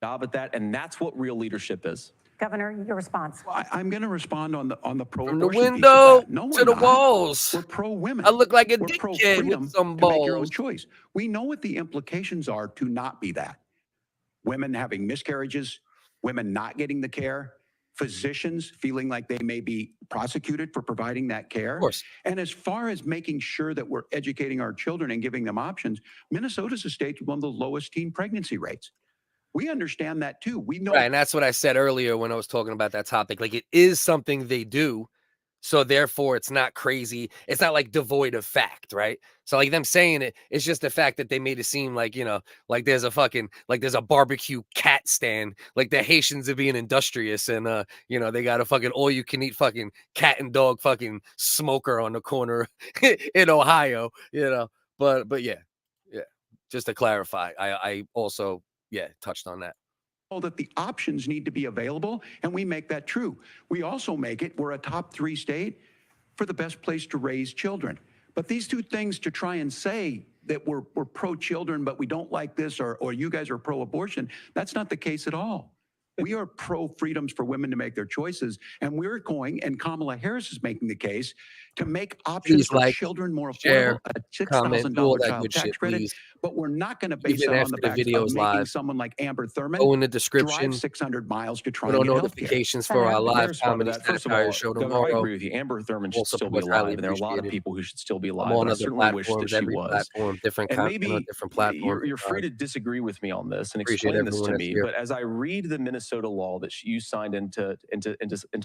Job at that, and that's what real leadership is. Governor, your response. Well, I'm going to respond on the From the pro-abortion piece of window that. No, to we're the not. walls. We're pro-women. I look like a We're dickhead pro-freedom with some to make your own balls. choice. We know what the implications are to not be that. Women having miscarriages, women not getting the care, physicians feeling like they may be prosecuted for providing that care. Of course. And as far as making sure that we're educating our children and giving them options, Minnesota's a state with one of the lowest teen pregnancy rates. We understand that too. We know. Right, and that's what I said earlier when I was talking about that topic. Like, it is something they do, so therefore it's not crazy. It's not like devoid of fact, right? So like them saying it, it's just the fact that they made it seem like, like there's a barbecue cat stand, like the Haitians are being industrious, and they got a fucking all you can eat fucking cat and dog fucking smoker on the corner in Ohio, But yeah. Just to clarify, I also touched on that. That the options need to be available, and we make that true. We also make it, we're a top 3 state for the best place to raise children. But these two things, to try and say that we're pro-children, but we don't like this, or you guys are pro-abortion, that's not the case at all. We are pro-freedoms for women to make their choices, and we're going, and Kamala Harris is making the case, to make options for children more affordable, a $6,000 child tax credit, please. But we're not going to base it on the back of making someone like Amber Thurman go in the description, drive 600 miles to try put and on get notifications for our live comedy SATIRE show tomorrow. I agree with you. Amber Thurman should still be alive, and there are a lot of people who should still be alive. On I other certainly wish that she was. Platform, different content, maybe different platform. You're free to disagree with me on this and explain this to me. But as I read the Minnesota law that you signed into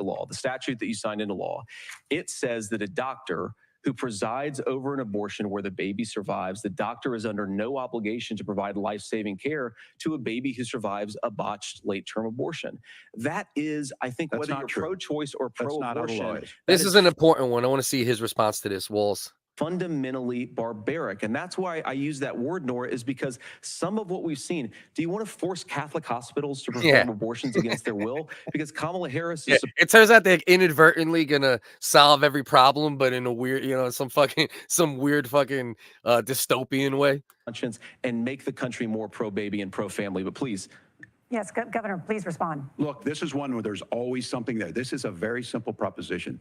law, the statute that you signed into law, it says that a doctor who presides over an abortion where the baby survives, the doctor is under no obligation to provide life-saving care to a baby who survives a botched late-term abortion. That is, I think, That's whether you're pro-choice or pro-abortion. This is an important one. I want to see his response to this, Walz. Fundamentally barbaric. And that's why I use that word, Nora, is because some of what we've seen, do you want to force Catholic hospitals to perform abortions against their will? Because Kamala Harris is... It turns out they're inadvertently going to solve every problem, but in a weird, some weird fucking dystopian way. And make the country more pro-baby and pro-family. But please... Yes, Governor, please respond. Look, this is one where there's always something there. This is a very simple proposition.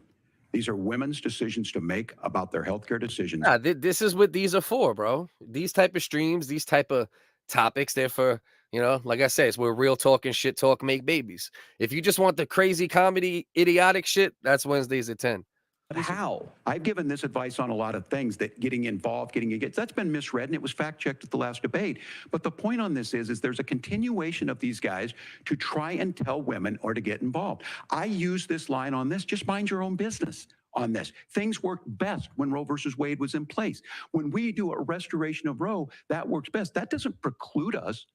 These are women's decisions to make about their healthcare decisions. Nah, this is what these are for, bro. These type of streams, these type of topics, they're for, like I say, it's where real talk and shit talk make babies. If you just want the crazy comedy, idiotic shit, that's Wednesdays at 10. How? I've given this advice on a lot of things, that getting involved, that's been misread, and it was fact-checked at the last debate. But the point on this is there's a continuation of these guys to try and tell women or to get involved. I use this line on this, just mind your own business on this. Things worked best when Roe versus Wade was in place. When we do a restoration of Roe, that works best. That doesn't preclude us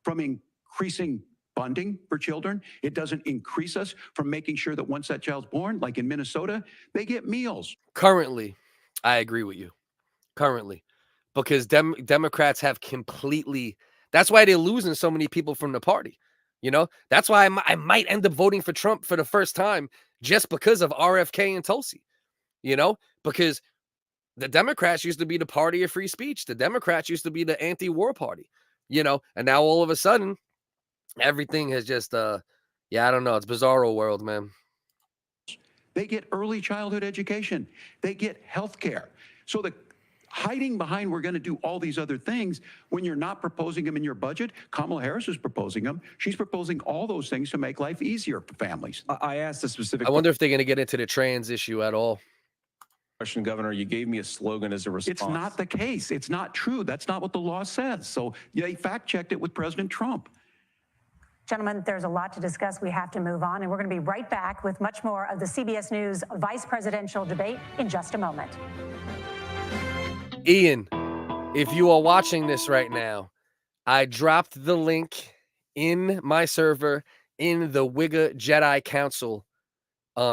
from increasing funding for children. It doesn't increase us from making sure that once that child's born, like in Minnesota, they get meals. Currently, I agree with you. Currently, because Democrats have completely, that's why they're losing so many people from the party. That's why I might end up voting for Trump for the first time, just because of RFK and Tulsi, because the Democrats used to be the party of free speech. The Democrats used to be the anti-war party, and now all of a sudden, everything has just, I don't know. It's bizarro world, man. They get early childhood education. They get health care. So the hiding behind we're going to do all these other things when you're not proposing them in your budget. Kamala Harris is proposing them. She's proposing all those things to make life easier for families. I asked a specific... I wonder if they're going to get into the trans issue at all. question, Governor. You gave me a slogan as a response. It's not the case. It's not true. That's not what the law says. So they fact-checked it with President Trump. Gentlemen, there's a lot to discuss. We have to move on, and we're going to be right back with much more of the CBS News vice presidential debate in just a moment. Ian, if you are watching this right now, I dropped the link in my server in the Wigga Jedi Council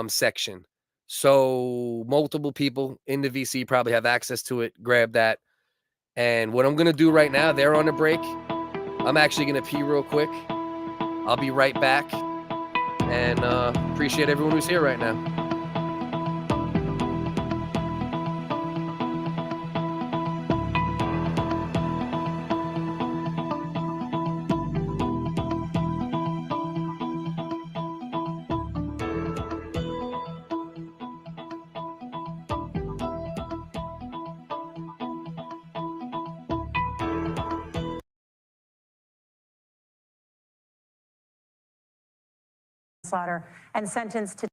section. So multiple people in the VC probably have access to it. Grab that. And what I'm going to do right now, they're on a break. I'm actually going to pee real quick. I'll be right back. And appreciate everyone who's here right now. Slaughter and sentenced to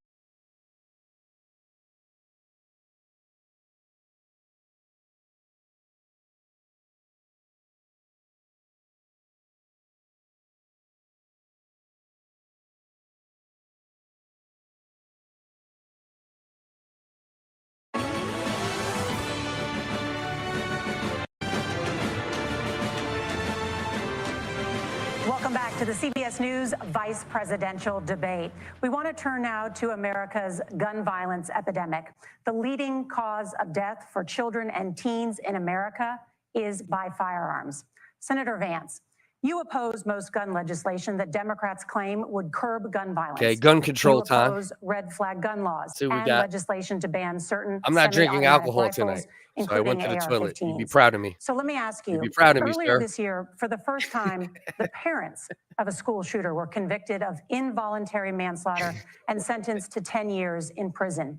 Welcome back to the CBS News vice presidential debate. We want to turn now to America's gun violence epidemic. The leading cause of death for children and teens in America is by firearms. Senator Vance, you oppose most gun legislation that Democrats claim would curb gun violence. Okay, gun control you time. oppose red flag gun laws See what we and got. legislation to ban certain I'm not drinking semi-automatic alcohol rifles, tonight, so I went to the including toilet. You'd be AR-15s. proud of me. So let me ask you, be proud of me, earlier sir. this year, for the first time, the parents of a school shooter were convicted of involuntary manslaughter and sentenced to 10 years in prison.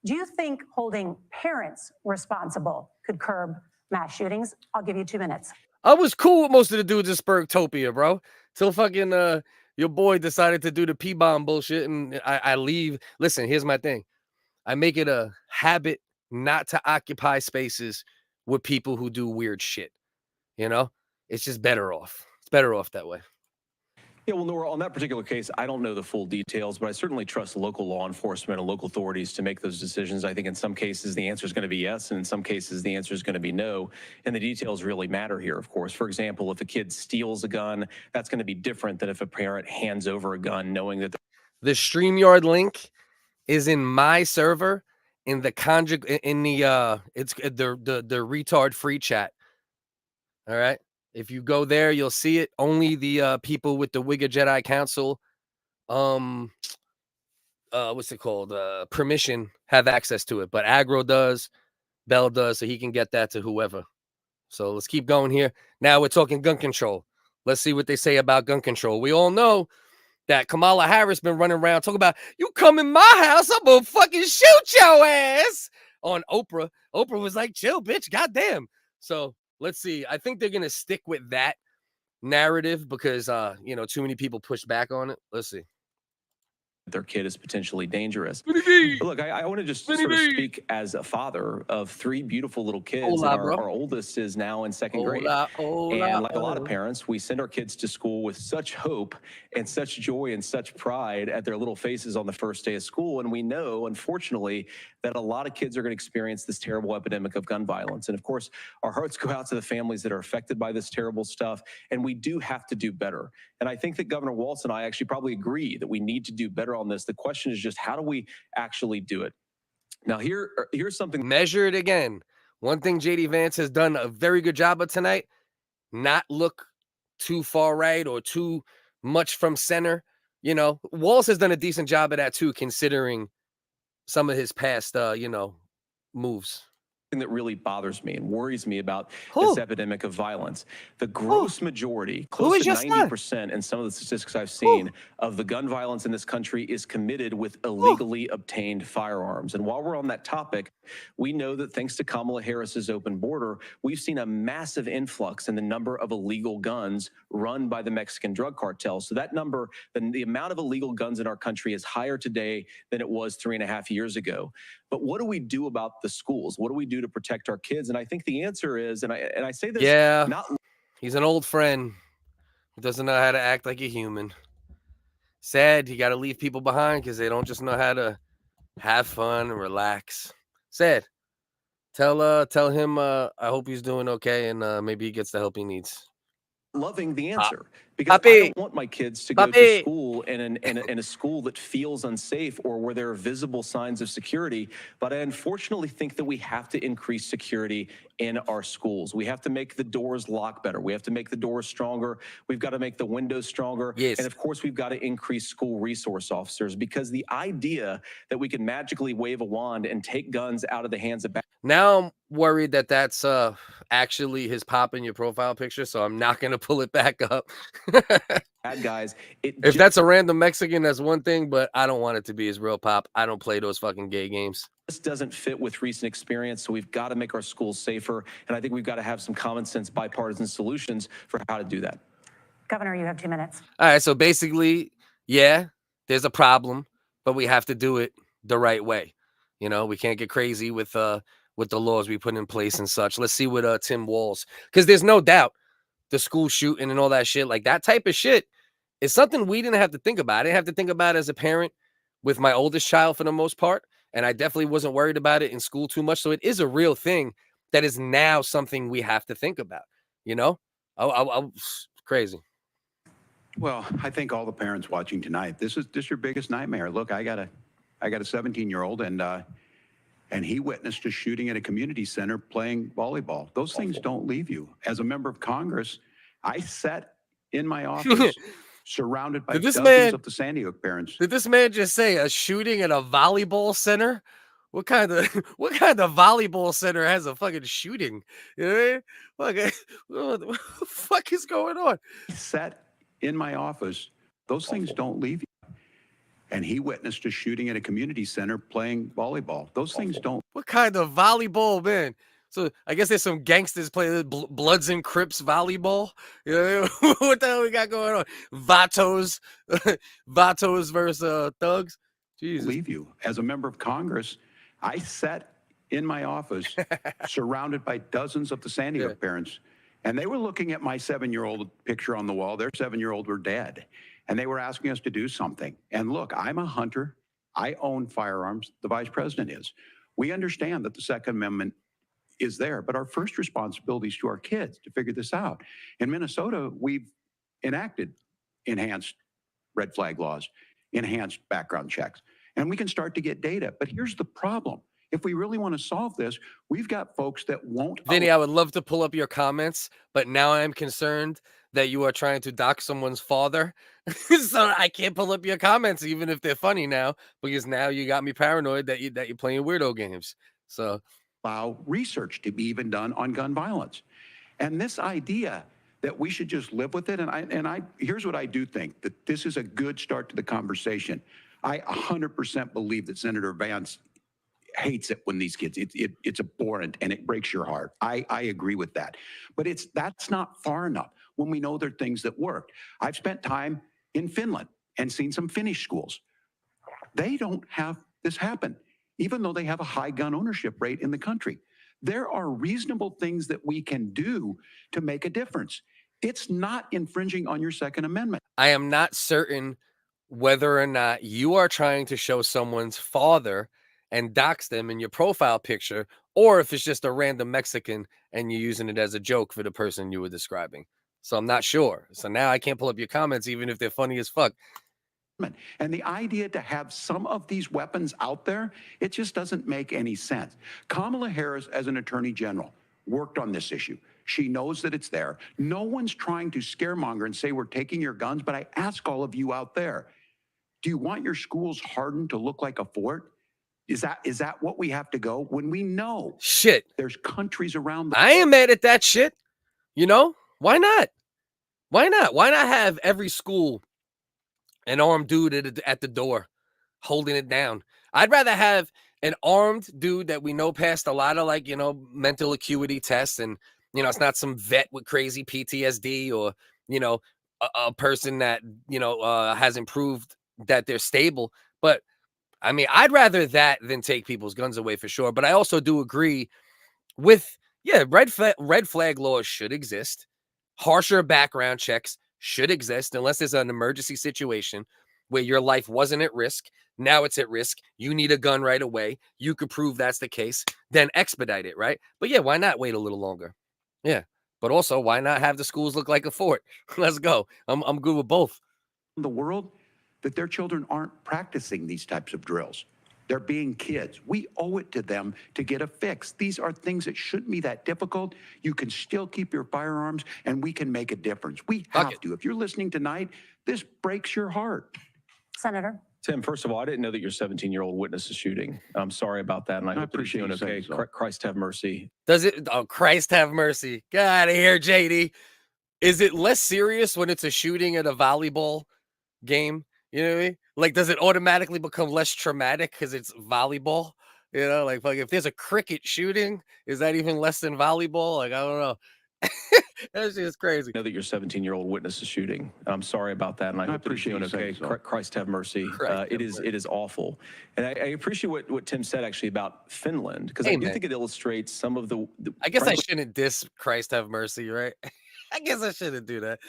Do you think holding parents responsible could curb mass shootings? I'll give you 2 minutes. I was cool with most of the dudes in Spurgtopia, bro. Till fucking your boy decided to do the P-bomb bullshit, and I leave. Listen, here's my thing. I make it a habit not to occupy spaces with people who do weird shit. You know? It's just better off. It's better off that way. Yeah, well, Nora, on that particular case, I don't know the full details, but I certainly trust local law enforcement and local authorities to make those decisions. I think in some cases the answer is going to be yes, and in some cases the answer is going to be no. And the details really matter here, of course. For example, if a kid steals a gun, that's going to be different than if a parent hands over a gun knowing that The StreamYard link is in my server in the it's the retard free chat. All right. If you go there, you'll see it. Only the people with the Wigga Jedi Council, what's it called? Permission have access to it. But Aggro does, Bell does, so he can get that to whoever. So let's keep going here. Now we're talking gun control. Let's see what they say about gun control. We all know that Kamala Harris been running around talking about, you come in my house, I'm gonna fucking shoot your ass on Oprah. Oprah was like, chill, bitch, goddamn. So let's see. I think they're gonna stick with that narrative because too many people pushed back on it. Let's see. their kid is potentially dangerous. Look, I want to just sort of speak as a father of 3 beautiful little kids. Hola, and bro. our oldest is now in 2nd grade. And like a lot of parents, we send our kids to school with such hope and such joy and such pride at their little faces on the first day of school. And we know, unfortunately, that a lot of kids are going to experience this terrible epidemic of gun violence. And of course, our hearts go out to the families that are affected by this terrible stuff. And we do have to do better. And I think that Governor Walz and I actually probably agree that we need to do better on this. The question is just, how do we actually do it? Now, here's something. Measure it again. One thing JD Vance has done a very good job of tonight, not look too far right or too much from center. You know, Walz has done a decent job of that too, considering some of his past, moves. something that really bothers me and worries me about Who? this epidemic of violence. The gross majority, Who close is to your son? 90% in some of the statistics I've seen of the gun violence in this country is committed with illegally obtained firearms. And while we're on that topic, we know that thanks to Kamala Harris's open border, we've seen a massive influx in the number of illegal guns run by the Mexican drug cartel. So that number, the amount of illegal guns in our country is higher today than it was 3.5 years ago. But what do we do about the schools? What do we do to protect our kids? And I think the answer is, and I say this, Yeah, not he's an old friend who doesn't know how to act like a human. Sad, you got to leave people behind because they don't just know how to have fun and relax. Sad. Tell him I hope he's doing okay and maybe he gets the help he needs. loving the answer because I Papi. don't want my kids to go to Papi. school in a school that feels unsafe or where there are visible signs of security. But I unfortunately think that we have to increase security in our schools. We have to make the doors lock better. We have to make the doors stronger. We've got to make the windows stronger. Yes. And of course, we've got to increase school resource officers because the idea that we can magically wave a wand and take guns out of the hands of Now I'm worried that that's actually his pop in your profile picture, so I'm not going to pull it back up. bad guys. If that's a random Mexican, that's one thing, but I don't want it to be his real pop. I don't play those fucking gay games. This doesn't fit with recent experience, so we've got to make our schools safer, and I think we've got to have some common sense bipartisan solutions for how to do that. Governor, you have 2 minutes. All right, so basically, yeah, there's a problem, but we have to do it the right way. You know, we can't get crazy with the laws we put in place and such. Let's see what Tim Walz, because there's no doubt the school shooting and all that shit, like that type of shit is something we didn't have to think about. I didn't have to think about it as a parent with my oldest child for the most part. And I definitely wasn't worried about it in school too much. So it is a real thing that is now something we have to think about, you know? Crazy. Well, I think all the parents watching tonight, this is your biggest nightmare. Look, I got a 17-year-old and he witnessed a shooting at a community center playing volleyball. Those things don't leave you. As a member of Congress, I sat in my office surrounded by dozens of the San Diego parents. Did this man just say a shooting at a volleyball center? What kind of volleyball center has a fucking shooting? You know what I mean? What the fuck is going on? I sat in my office. Those things don't leave you. And he witnessed a shooting at a community center playing volleyball. Those things don't. What kind of volleyball, man? So I guess there's some gangsters playing Bloods and Crips volleyball. You know, what the hell we got going on? Vatos versus thugs. Jesus. Leave you. As a member of Congress, I sat in my office surrounded by dozens of the San Diego parents, and they were looking at my 7-year-old picture on the wall. Their 7-year-old were dead, and they were asking us to do something. And look, I'm a hunter. I own firearms. The vice president is. We understand that the Second Amendment is there, but our first responsibility is to our kids to figure this out. In Minnesota, we've enacted enhanced red flag laws, enhanced background checks, and we can start to get data. But here's the problem. If we really want to solve this, we've got folks that won't. Vinny, I would love to pull up your comments, but now I'm concerned that you are trying to dox someone's father. So I can't pull up your comments, even if they're funny now, because now you got me paranoid that you're playing weirdo games. So allow research to be even done on gun violence. And this idea that we should just live with it, and I here's what I do think, that this is a good start to the conversation. I 100% believe that Senator Vance hates it when these kids, it's abhorrent and it breaks your heart. I agree with that. But that's not far enough when we know there are things that work. I've spent time in Finland and seen some Finnish schools. They don't have this happen, even though they have a high gun ownership rate in the country. There are reasonable things that we can do to make a difference. It's not infringing on your Second Amendment. I am not certain whether or not you are trying to show someone's father and dox them in your profile picture, or if it's just a random Mexican and you're using it as a joke for the person you were describing. So I'm not sure. So now I can't pull up your comments, even if they're funny as fuck. And the idea to have some of these weapons out there, it just doesn't make any sense. Kamala Harris, as an attorney general, worked on this issue. She knows that it's there. No one's trying to scaremonger and say we're taking your guns, but I ask all of you out there, do you want your schools hardened to look like a fort? Is that what we have to go when we know Shit. there's countries around the I ain't mad at that shit. You know, why not? Why not? Why not have every school an armed dude at the door holding it down? I'd rather have an armed dude that we know passed a lot of, like, you know, mental acuity tests, and, you know, it's not some vet with crazy PTSD, or, you know, a person that, you know, has improved, that they're stable. But I mean, I'd rather that than take people's guns away, for sure. But I also do agree with, yeah, red flag laws should exist. Harsher background checks should exist, unless there's an emergency situation where your life wasn't at risk. Now it's at risk. You need a gun right away. You could prove that's the case. Then expedite it, right? But yeah, why not wait a little longer? Yeah. But also, why not have the schools look like a fort? Let's go. I'm good with both. the world that their children aren't practicing these types of drills. They're being kids. We owe it to them to get a fix. These are things that shouldn't be that difficult. You can still keep your firearms, and we can make a difference. We have to. If you're listening tonight, this breaks your heart. Senator. Tim, first of all, I didn't know that your 17-year-old witnessed a shooting. I'm sorry about that, and I hope that you're doing okay. Christ have mercy. Does it? Oh, Christ have mercy. Get out of here, JD. Is it less serious when it's a shooting at a volleyball game? You know what I mean? Like, does it automatically become less traumatic because it's volleyball? You know, like if there's a cricket shooting, is that even less than volleyball? Like, I don't know. That's just crazy. I know that your 17-year-old witnessed a shooting. I'm sorry about that, and I hope that you're doing okay. Christ have mercy. It is awful. And I appreciate what Tim said, actually, about Finland, because I do think it illustrates some of the I guess I shouldn't diss Christ have mercy, right? I guess I shouldn't do that.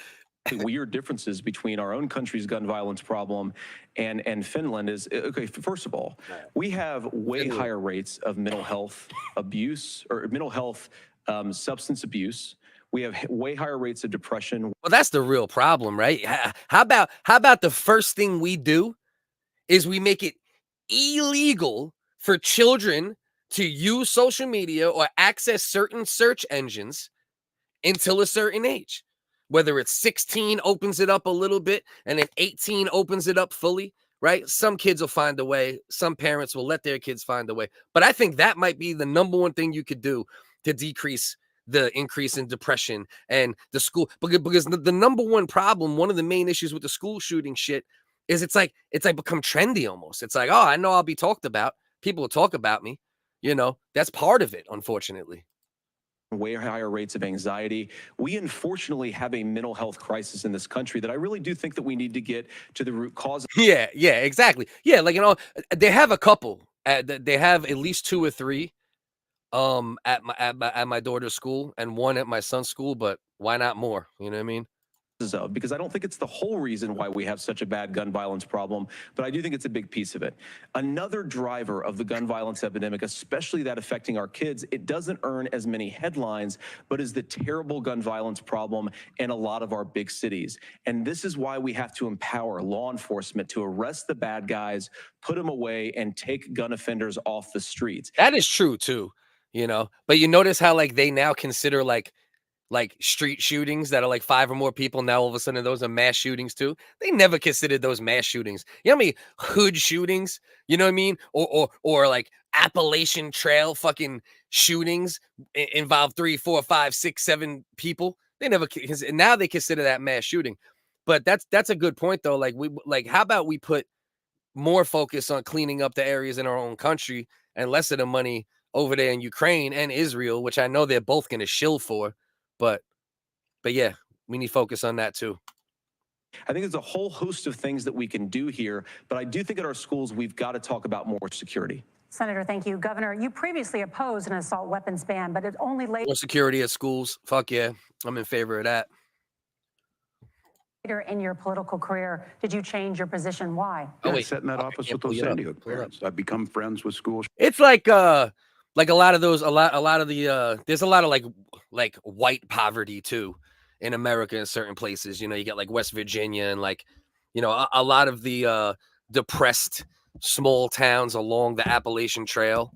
Weird differences between our own country's gun violence problem and Finland is, okay, first of all, we have way higher rates of mental health abuse, or mental health substance abuse. We have way higher rates of depression. Well, that's the real problem, right? How about the first thing we do is we make it illegal for children to use social media or access certain search engines until a certain age. Whether it's 16 opens it up a little bit, and then 18 opens it up fully, right? Some kids will find a way. Some parents will let their kids find a way. But I think that might be the number one thing you could do to decrease the increase in depression and the school. Because the number one problem, one of the main issues with the school shooting shit is it's like become trendy almost. It's like, oh, I know I'll be talked about. People will talk about me. You know, that's part of it, unfortunately. Way higher rates of anxiety. We unfortunately have a mental health crisis in this country that I really do think that we need to get to the root cause of. Yeah, exactly. Yeah, like, you know, they have a couple. They have at least 2 or 3 at my daughter's school, and 1 at my son's school, but why not more? You know what I mean? Of, because I don't think it's the whole reason why we have such a bad gun violence problem, but I do think it's a big piece of it. Another driver of the gun violence epidemic, especially that affecting our kids, it doesn't earn as many headlines, but is the terrible gun violence problem in a lot of our big cities. And this is why we have to empower law enforcement to arrest the bad guys, put them away, and take gun offenders off the streets. That is true too, you know, but you notice how, like, they now consider like street shootings that are like 5 or more people. Now all of a sudden those are mass shootings too. They never considered those mass shootings. You know how many hood shootings, you know what I mean? Or like Appalachian Trail fucking shootings involve 3, 4, 5, 6, 7 people. They never, now they consider that mass shooting. But that's a good point though. Like how about we put more focus on cleaning up the areas in our own country and less of the money over there in Ukraine and Israel, which I know they're both going to shill for. But yeah, we need focus on that too. I think there's a whole host of things that we can do here, but I do think at our schools, we've got to talk about more security. Senator, thank you. Governor, you previously opposed an assault weapons ban, but it only later More security at schools. Fuck yeah. I'm in favor of that. in your political career did you change your position. Why? Oh, wait, sat in that office with those Sandy Hook parents. I've become friends with schools. It's like a lot of those, a lot of the there's a lot of like white poverty too in America in certain places. You know, you get like West Virginia and, like, you know, a lot of the depressed small towns along the Appalachian Trail.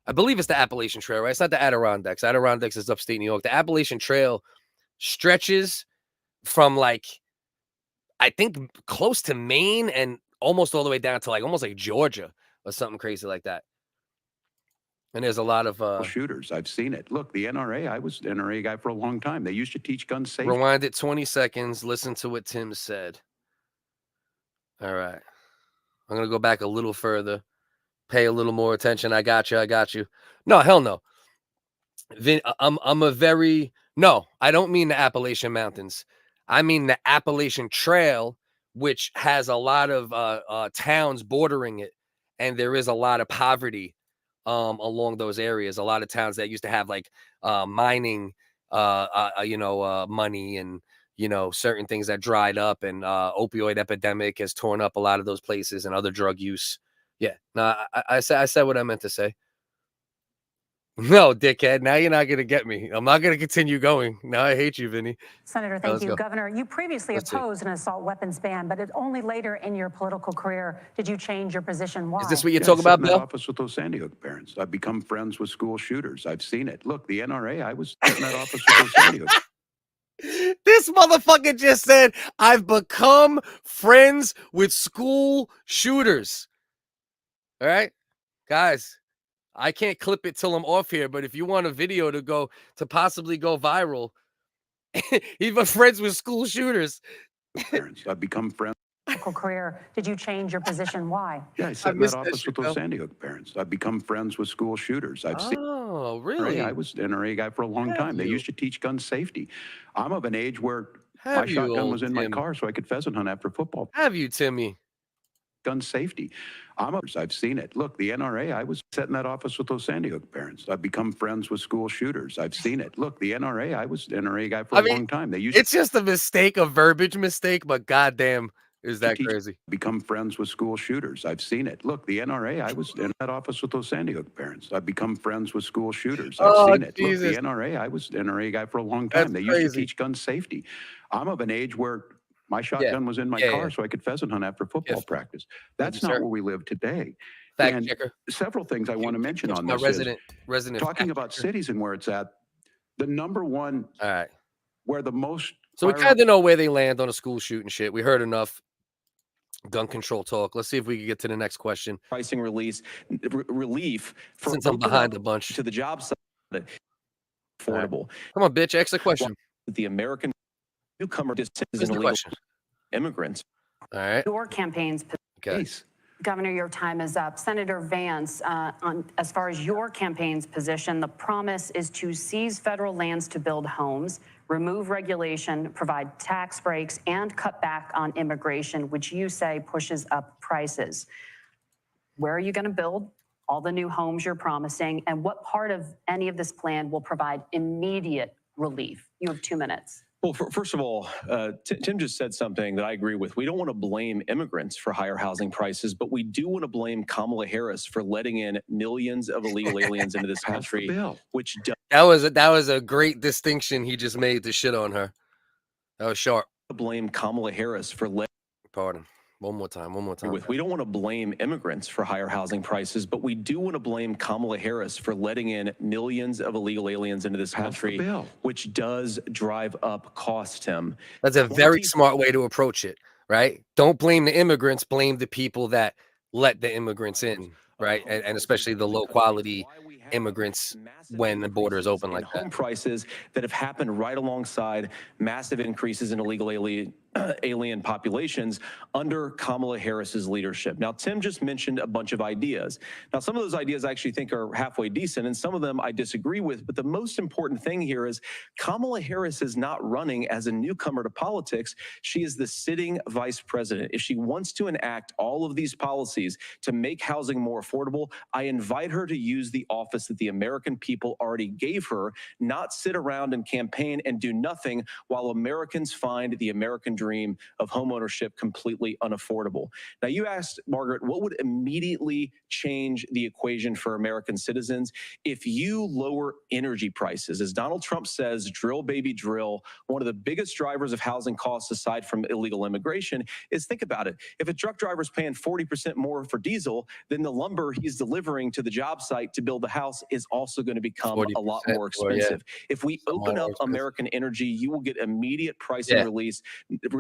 I believe it's the Appalachian Trail, right? It's not the Adirondacks. Adirondacks is upstate New York. The Appalachian Trail stretches from, like, I think close to Maine and almost all the way down to like almost like Georgia or something crazy like that. And there's a lot of shooters. I've seen it. Look, the NRA, I was an NRA guy for a long time. They used to teach gun safety. rewind it 20 seconds. Listen to what Tim said. All right. I'm going to go back a little further. Pay a little more attention. I got you. I got you. No, hell no. I'm a very, no, I don't mean the Appalachian Mountains. I mean the Appalachian Trail, which has a lot of towns bordering it. And there is a lot of poverty along those areas. A lot of towns that used to have like mining, money and, certain things that dried up, and opioid epidemic has torn up a lot of those places, and other drug use. Yeah, no, I said what I meant to say. No, dickhead. Now you're not going to get me. I'm not going to continue going. Now I hate you, Vinny. Senator, thank you. Go. Governor, you previously opposed an assault weapons ban, but it's only later in your political career did you change your position. Why? Is this what you're talking about, in that Bill? office with those Sandy Hook parents. I've become friends with school shooters. I've seen it. Look, the NRA, I was in that office with those Sandy Hook. This motherfucker just said, I've become friends with school shooters. All right, guys. I can't clip it till I'm off here, but if you want a video to possibly go viral, even friends with school shooters. Parents, I've become friends. Career, did you change your position? Why? Yeah, I sat in that office with those Sandy Hook parents. I've become friends with school shooters. I've seen. Oh, really? I was an NRA guy for a long time. They used to teach gun safety. I'm of an age where my you, shotgun old was in my Tim? car so I could pheasant hunt after football. Have you, Timmy? Gun safety. I've seen it. Look, the NRA, I was sitting in that office with those Sandy Hook parents. I've become friends with school shooters. I've seen it. Look, the NRA, I was an NRA guy for a long time. They used It's just a mistake, a verbiage mistake, but goddamn, is that crazy? Become friends with school shooters. I've seen it. Look, the NRA, I was in that office with those Sandy Hook parents. I've become friends with school shooters. I've seen it. Jesus. Look, the NRA, I was an NRA guy for a long time. They used to teach gun safety. I'm of an age where my shotgun was in my car so I could pheasant hunt after football practice. That's not where we live today. Fact checker. Several things I want to mention on this. Resident Talking about cities and where it's at, the number one, all right, where the most. So we kind of know where they land on a school shooting shit. We heard enough gun control talk. Let's see if we can get to the next question. Pricing relief for Since I'm behind a bunch to the job site, affordable. Come on, bitch. Extra question. The American newcomer citizen illegal immigrants. All right. Your campaign's Okay. Governor, your time is up. Senator Vance, as far as your campaign's position, the promise is to seize federal lands to build homes, remove regulation, provide tax breaks, and cut back on immigration, which you say pushes up prices. Where are you going to build all the new homes you're promising, and what part of any of this plan will provide immediate relief? You have 2 minutes. Well, first of all, Tim just said something that I agree with. We don't want to blame immigrants for higher housing prices, but we do want to blame Kamala Harris for letting in millions of illegal aliens into this country, which that was a great distinction he just made to shit on her. That was sharp. Blame Kamala Harris for letting. Pardon. One more time. We don't want to blame immigrants for higher housing prices, but we do want to blame Kamala Harris for letting in millions of illegal aliens into this country, which does drive up costs, Tim. That's a very smart way to approach it, right? Don't blame the immigrants, blame the people that let the immigrants in, right? And especially the low quality immigrants when the border is open like that. Home prices that have happened right alongside massive increases in illegal alien populations under Kamala Harris's leadership. Now, Tim just mentioned a bunch of ideas. Now, some of those ideas I actually think are halfway decent, and some of them I disagree with. But the most important thing here is Kamala Harris is not running as a newcomer to politics. She is the sitting vice president. If she wants to enact all of these policies to make housing more affordable, I invite her to use the office that the American people already gave her, not sit around and campaign and do nothing while Americans find the American dream of homeownership completely unaffordable. Now, you asked, Margaret, what would immediately change the equation for American citizens if you lower energy prices? As Donald Trump says, drill, baby, drill. One of the biggest drivers of housing costs, aside from illegal immigration, is, think about it. If a truck driver is paying 40% more for diesel, then the lumber he's delivering to the job site to build the house is also going to become a lot more expensive. If we open up American energy, you will get immediate pricing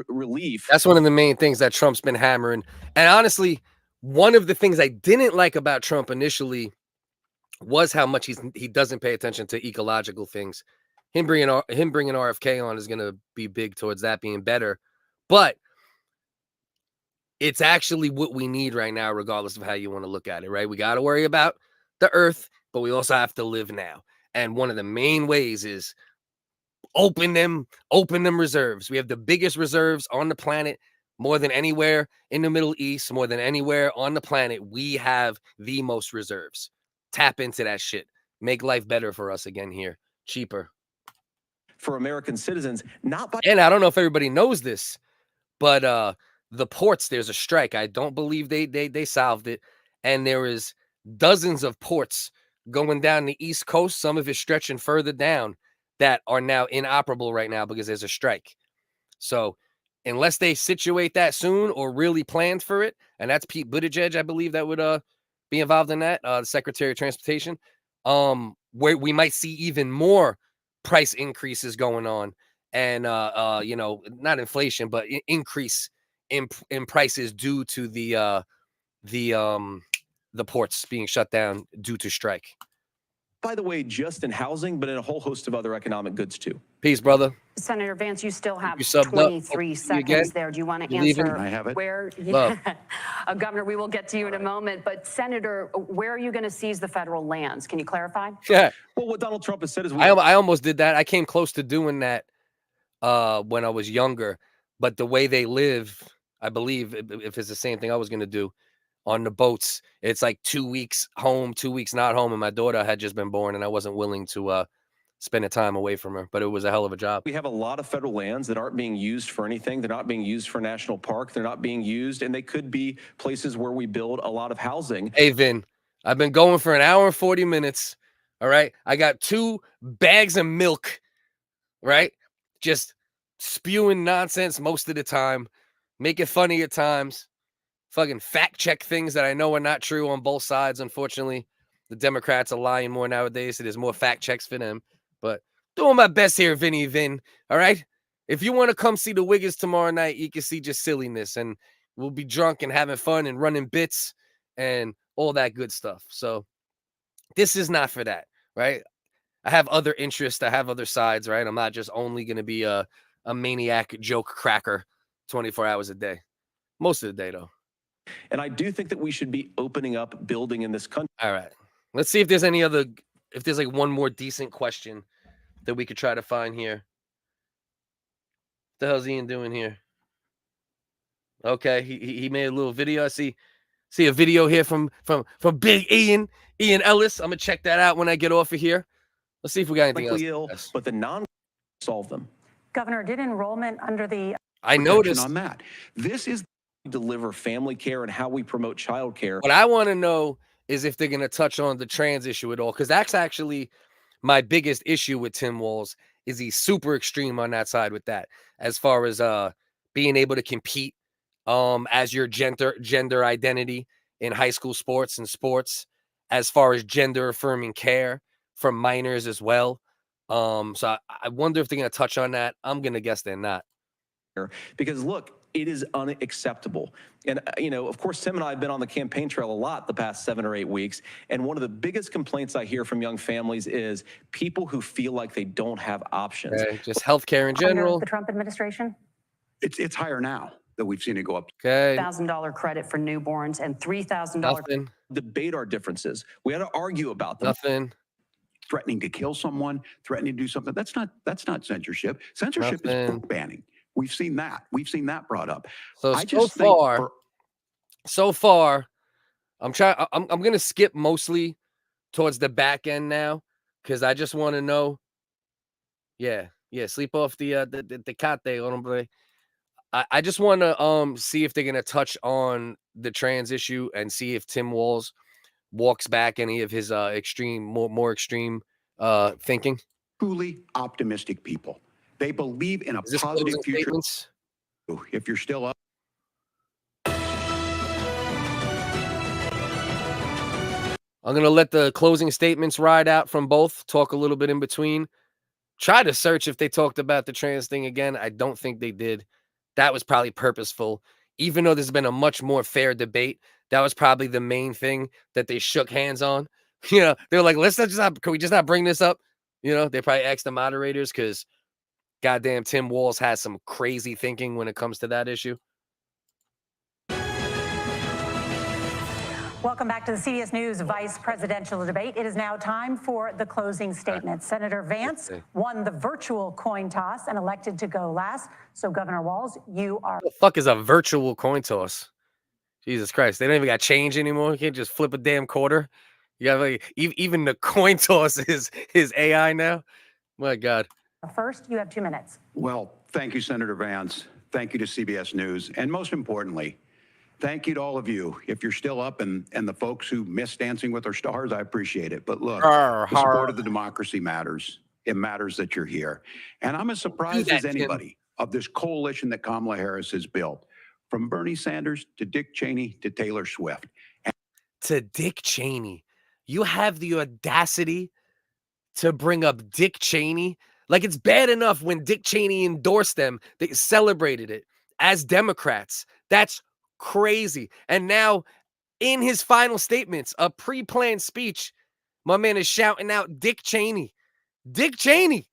relief. That's one of the main things that Trump's been hammering. And honestly, one of the things I didn't like about Trump initially was how much he doesn't pay attention to ecological things. Him bringing RFK on is going to be big towards that being better, but it's actually what we need right now, regardless of how you want to look at it, right? We got to worry about the earth, but we also have to live now. And one of the main ways is open them reserves. We have the biggest reserves on the planet, more than anywhere in the Middle East, more than anywhere on the planet. We have the most reserves. Tap into that shit. Make life better for us again here. Cheaper. For American citizens, not by. And I don't know if everybody knows this, but the ports, there's a strike. I don't believe they solved it. And there is dozens of ports going down the East Coast, some of it stretching further down, that are now inoperable right now because there's a strike. So unless they situate that soon or really planned for it, and that's Pete Buttigieg, I believe, that would be involved in that, the Secretary of Transportation, where we might see even more price increases going on, and you know, not inflation, but increase in prices due to the ports being shut down due to strike. By the way, just in housing, but in a whole host of other economic goods too. Peace, brother. Senator Vance, you still have You subbed up. 23 seconds there. Do you want to You leaving? answer I have it. where? Love. Governor, we will get to you in a moment. But Senator, where are you going to seize the federal lands? Can you clarify? Yeah, Well, what Donald Trump has said is I almost did that. I came close to doing that when I was younger, but the way they live, I believe, if it's the same thing I was going to do on the boats, it's like 2 weeks home, 2 weeks not home, and my daughter had just been born, and I wasn't willing to spend the time away from her, but it was a hell of a job. we have a lot of federal lands that aren't being used for anything. They're not being used for national park. They're not being used, and they could be places where we build a lot of housing. Hey, Vin, I've been going for an hour and 40 minutes. All right. I got 2 bags of milk, right? Just spewing nonsense most of the time, make it funny at times, fucking fact check things that I know are not true on both sides. Unfortunately, the Democrats are lying more nowadays, so there's more fact checks for them. But doing my best here, Vinny Vin. All right. If you want to come see the Wiggins tomorrow night, you can see just silliness, and we'll be drunk and having fun and running bits and all that good stuff. So this is not for that, right? I have other interests. I have other sides, right? I'm not just only going to be a maniac joke cracker 24 hours a day. Most of the day, though. And I do think that we should be opening up building in this country. All right. Let's see if there's any other, if there's like one more decent question that we could try to find here. What the hell's Ian doing here? Okay, he made a little video. I see a video here from Big Ian Ellis. I'm gonna check that out when I get off of here. Let's see if we got anything else. Ill, but the non solve them. Governor, did enrollment under the I noticed on that. This is Deliver family care and how we promote child care. what I want to know is if they're gonna touch on the trans issue at all, because that's actually my biggest issue with Tim Walz. Is he's super extreme on that side with that, as far as being able to compete as your gender identity in high school sports and sports, as far as gender affirming care for minors as well. So I wonder if they're going to touch on that. I'm going to guess they're not. Because look, it is unacceptable. And, you know, of course, Tim and I have been on the campaign trail a lot the past 7 or 8 weeks. And one of the biggest complaints I hear from young families is people who feel like they don't have options. Okay. Just healthcare in under general. the Trump administration? it's higher now that we've seen it go up. Okay. $1,000 credit for newborns and $3,000. Nothing. Debate our differences. We had to argue about them. Nothing. Threatening to kill someone, threatening to do something. That's not censorship. Censorship is Nothing. book banning. We've seen that. We've seen that brought up. So I just think so far, I'm going to skip mostly towards the back end now, because I just want to know. Yeah, sleep off the cate, hombre. I just want to see if they're going to touch on the trans issue and see if Tim Walz walks back any of his more extreme thinking. truly optimistic people. They believe in a Is this positive closing future. statements? If you're still up. I'm going to let the closing statements ride out from both, talk a little bit in between. Try to search if they talked about the trans thing again. I don't think they did. That was probably purposeful. Even though there's been a much more fair debate, that was probably the main thing that they shook hands on, You know, they were like, can we just not bring this up? You know, they probably asked the moderators because goddamn Tim Walz has some crazy thinking when it comes to that issue. Welcome back to the CBS News Vice Presidential Debate. It is now time for the closing statement. Senator Vance won the virtual coin toss and elected to go last. So, Governor Walz, you are. What the fuck is a virtual coin toss? Jesus Christ. They don't even got change anymore. You can't just flip a damn quarter. You got like even the coin toss is AI now. My God. First, you have 2 minutes. Well, thank you, Senator Vance. Thank you to CBS News. And most importantly, thank you to all of you. If you're still up and the folks who miss Dancing with Our Stars, I appreciate it. But look, the support of the democracy matters. It matters that you're here. And I'm as surprised as anybody of this coalition that Kamala Harris has built, from Bernie Sanders to Dick Cheney to Taylor Swift. To Dick Cheney. You have the audacity to bring up Dick Cheney. Like, it's bad enough when Dick Cheney endorsed them, they celebrated it as Democrats. That's crazy. And now, in his final statements, a pre-planned speech, my man is shouting out Dick Cheney. Dick Cheney.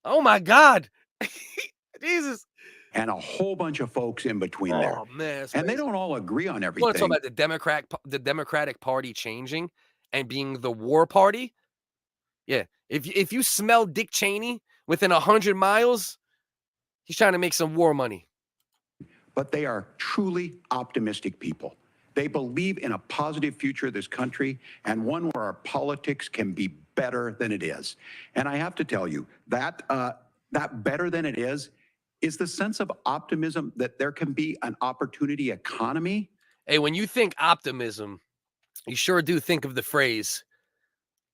Oh my God. Jesus. And a whole bunch of folks in between there. Man, and they don't all agree on everything. You want to talk about the Democratic Party changing and being the war party? Yeah. If you smell Dick Cheney within 100 miles, he's trying to make some war money. But they are truly optimistic people. They believe in a positive future of this country and one where our politics can be better than it is. And I have to tell you, that better than it is the sense of optimism that there can be an opportunity economy. Hey, when you think optimism, you sure do think of the phrase,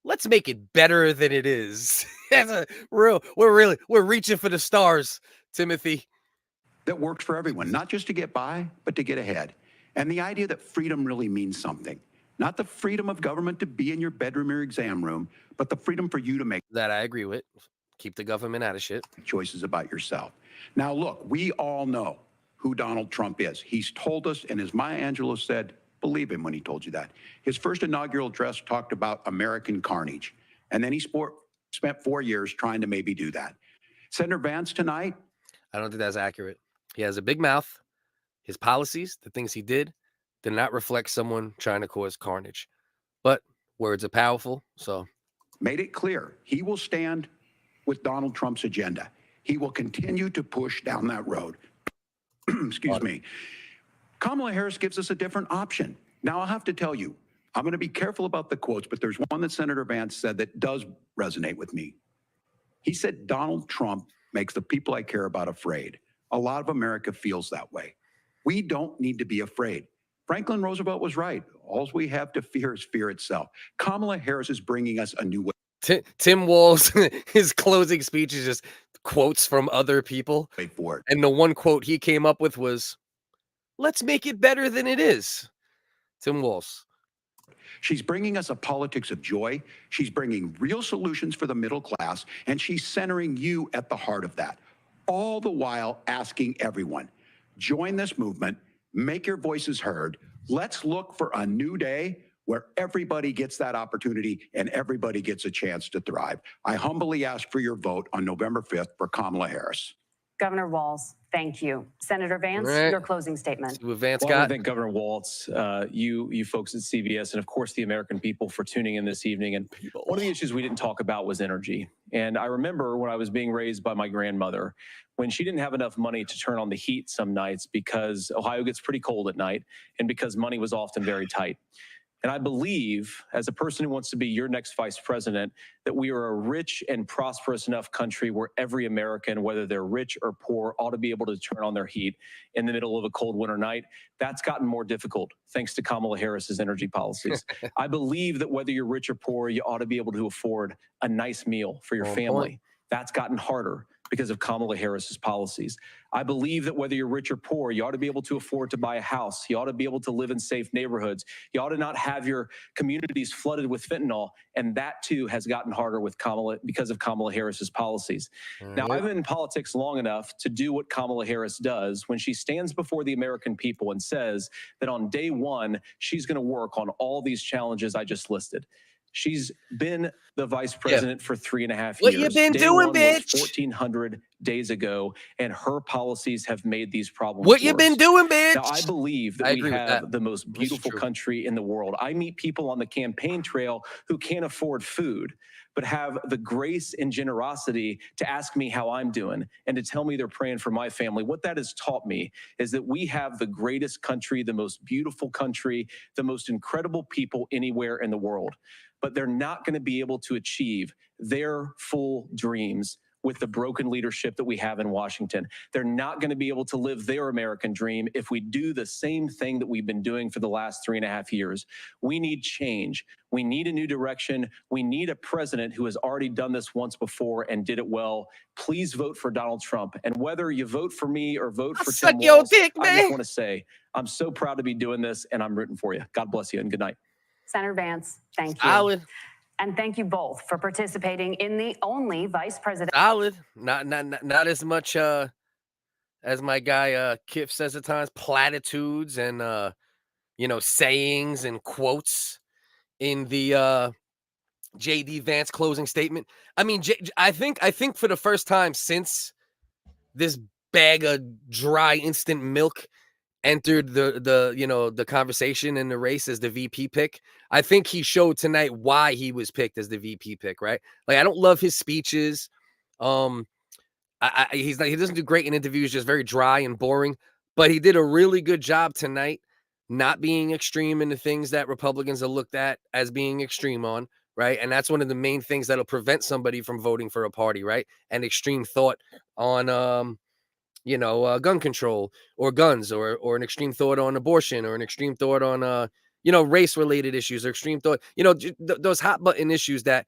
let's make it better than it is. That's we're reaching for the stars, Timothy. That works for everyone, not just to get by, but to get ahead. And the idea that freedom really means something. Not the freedom of government to be in your bedroom or exam room, but the freedom for you to make that I agree with. Keep the government out of shit. Choices about yourself. Now, look, we all know who Donald Trump is. He's told us, and as Maya Angelou said, believe him when he told you that. His first inaugural address talked about American carnage. And then he spent 4 years trying to maybe do that. Senator Vance tonight. I don't think that's accurate. He has a big mouth. His policies, the things he did not reflect someone trying to cause carnage. But words are powerful, so. Made it clear he will stand with Donald Trump's agenda. He will continue to push down that road. Excuse me. Kamala Harris gives us a different option. Now, I'll have to tell you, I'm going to be careful about the quotes, but there's one that Senator Vance said that does resonate with me. He said, Donald Trump makes the people I care about afraid. A lot of America feels that way. We don't need to be afraid. Franklin Roosevelt was right. All we have to fear is fear itself. Kamala Harris is bringing us a new way. Tim Walz, his closing speech is just quotes from other people. Wait for it. And the one quote he came up with was, let's make it better than it is. Tim Walz. She's bringing us a politics of joy. She's bringing real solutions for the middle class, and she's centering you at the heart of that. All the while asking everyone, join this movement, make your voices heard. Let's look for a new day where everybody gets that opportunity and everybody gets a chance to thrive. I humbly ask for your vote on November 5th for Kamala Harris. Governor Walz, thank you. Senator Vance, your closing statement. What Vance I got? want to thank Governor Walz, you folks at CBS, and of course the American people for tuning in this evening. And one of the issues we didn't talk about was energy. And I remember when I was being raised by my grandmother, when she didn't have enough money to turn on the heat some nights because Ohio gets pretty cold at night and because money was often very tight. And I believe, as a person who wants to be your next vice president, that we are a rich and prosperous enough country where every American, whether they're rich or poor, ought to be able to turn on their heat in the middle of a cold winter night. That's gotten more difficult thanks to Kamala Harris's energy policies. I believe that whether you're rich or poor, you ought to be able to afford a nice meal for your family. That's gotten harder because of Kamala Harris's policies. I believe that whether you're rich or poor, you ought to be able to afford to buy a house. You ought to be able to live in safe neighborhoods. You ought to not have your communities flooded with fentanyl. And that too has gotten harder with because of Kamala Harris's policies. Now, I've been in politics long enough to do what Kamala Harris does when she stands before the American people and says that on day one, she's going to work on all these challenges I just listed. She's been the vice president for 3.5 What years. you been Day doing, one bitch? was 1,400 days ago, and her policies have made these problems What you worse. been doing, bitch? Now, I believe that I we agree with have that. the most This is beautiful true. country in the world. I meet people on the campaign trail who can't afford food, but have the grace and generosity to ask me how I'm doing and to tell me they're praying for my family. What that has taught me is that we have the greatest country, the most beautiful country, the most incredible people anywhere in the world. But they're not going to be able to achieve their full dreams with the broken leadership that we have in Washington. They're not going to be able to live their American dream if we do the same thing that we've been doing for the last 3.5 years. We need change. We need a new direction. We need a president who has already done this once before and did it well. Please vote for Donald Trump. And whether you vote for me or vote for Tim Walz, dick, I just man. want to say I'm so proud to be doing this, and I'm rooting for you. God bless you, and good night. Senator Vance, thank you. Solid. And thank you both for participating in the only vice president. Solid. Not as much as my guy Kip says at times, platitudes and sayings and quotes in the JD Vance closing statement. I mean, I think for the first time since this bag of dry instant milk entered the conversation in the race as the VP pick, I think he showed tonight why he was picked as the VP pick, right? Like, I don't love his speeches. He doesn't do great in interviews, just very dry and boring, but he did a really good job tonight not being extreme in the things that Republicans are looked at as being extreme on, right? And that's one of the main things that'll prevent somebody from voting for a party, right? And extreme thought on gun control or guns, or an extreme thought on abortion, or an extreme thought on race-related issues, or extreme thought, those hot button issues that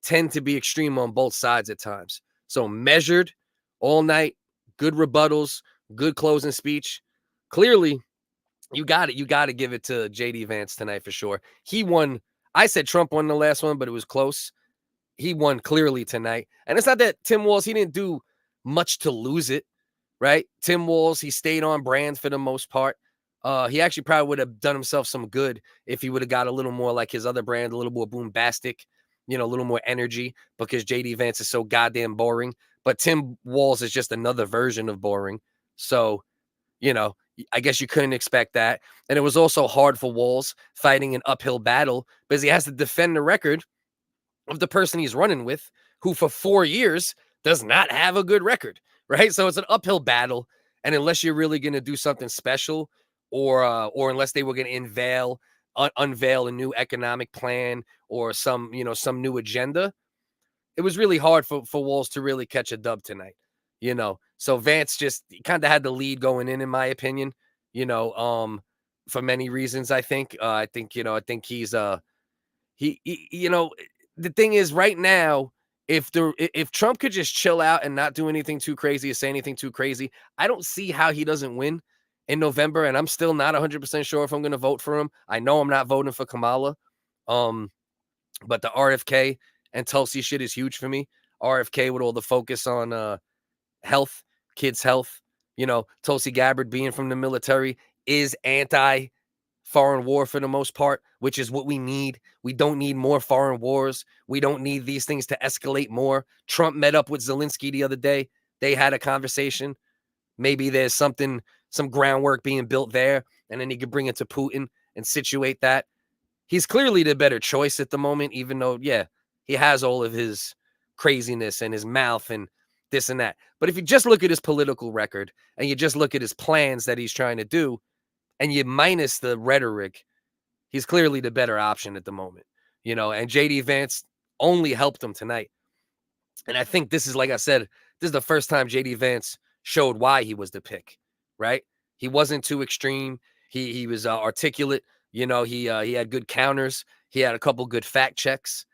tend to be extreme on both sides at times. So measured all night, good rebuttals, good closing speech. Clearly, you got to give it to JD Vance tonight for sure. He won. I said Trump won the last one, but it was close. He won clearly tonight. And it's not that Tim Walz, he didn't do much to lose it, right? Tim Walz, he stayed on brand for the most part. He actually probably would have done himself some good if he would have got a little more like his other brand, a little more boombastic, a little more energy, because JD Vance is so goddamn boring. But Tim Walz is just another version of boring. So, I guess you couldn't expect that. And it was also hard for Walz fighting an uphill battle because he has to defend the record of the person he's running with, who for 4 years does not have a good record, right? So it's an uphill battle. And unless you're really going to do something special, or unless they were going to unveil a new economic plan or some new agenda, it was really hard for Walz to really catch a dub tonight, So Vance just kind of had the lead going in my opinion, for many reasons. I think he's the thing is right now, if Trump could just chill out and not do anything too crazy or say anything too crazy, I don't see how he doesn't win in November. And I'm still not 100% sure if I'm going to vote for him. I know I'm not voting for Kamala. But the RFK and Tulsi shit is huge for me. RFK with all the focus on health, kids' health. Tulsi Gabbard being from the military is anti-foreign war for the most part, which is what we need. We don't need more foreign wars. We don't need these things to escalate more. Trump met up with Zelensky the other day. They had a conversation. Maybe there's some groundwork being built there, and then he could bring it to Putin and situate that. He's clearly the better choice at the moment, even though, he has all of his craziness and his mouth and this and that. But if you just look at his political record and you just look at his plans that he's trying to do, and you minus the rhetoric, he's clearly the better option at the moment, and JD Vance only helped him tonight. And I think this is, like I said, this is the first time JD Vance showed why he was the pick, right? He wasn't too extreme. He was articulate. He had good counters. He had a couple good fact checks.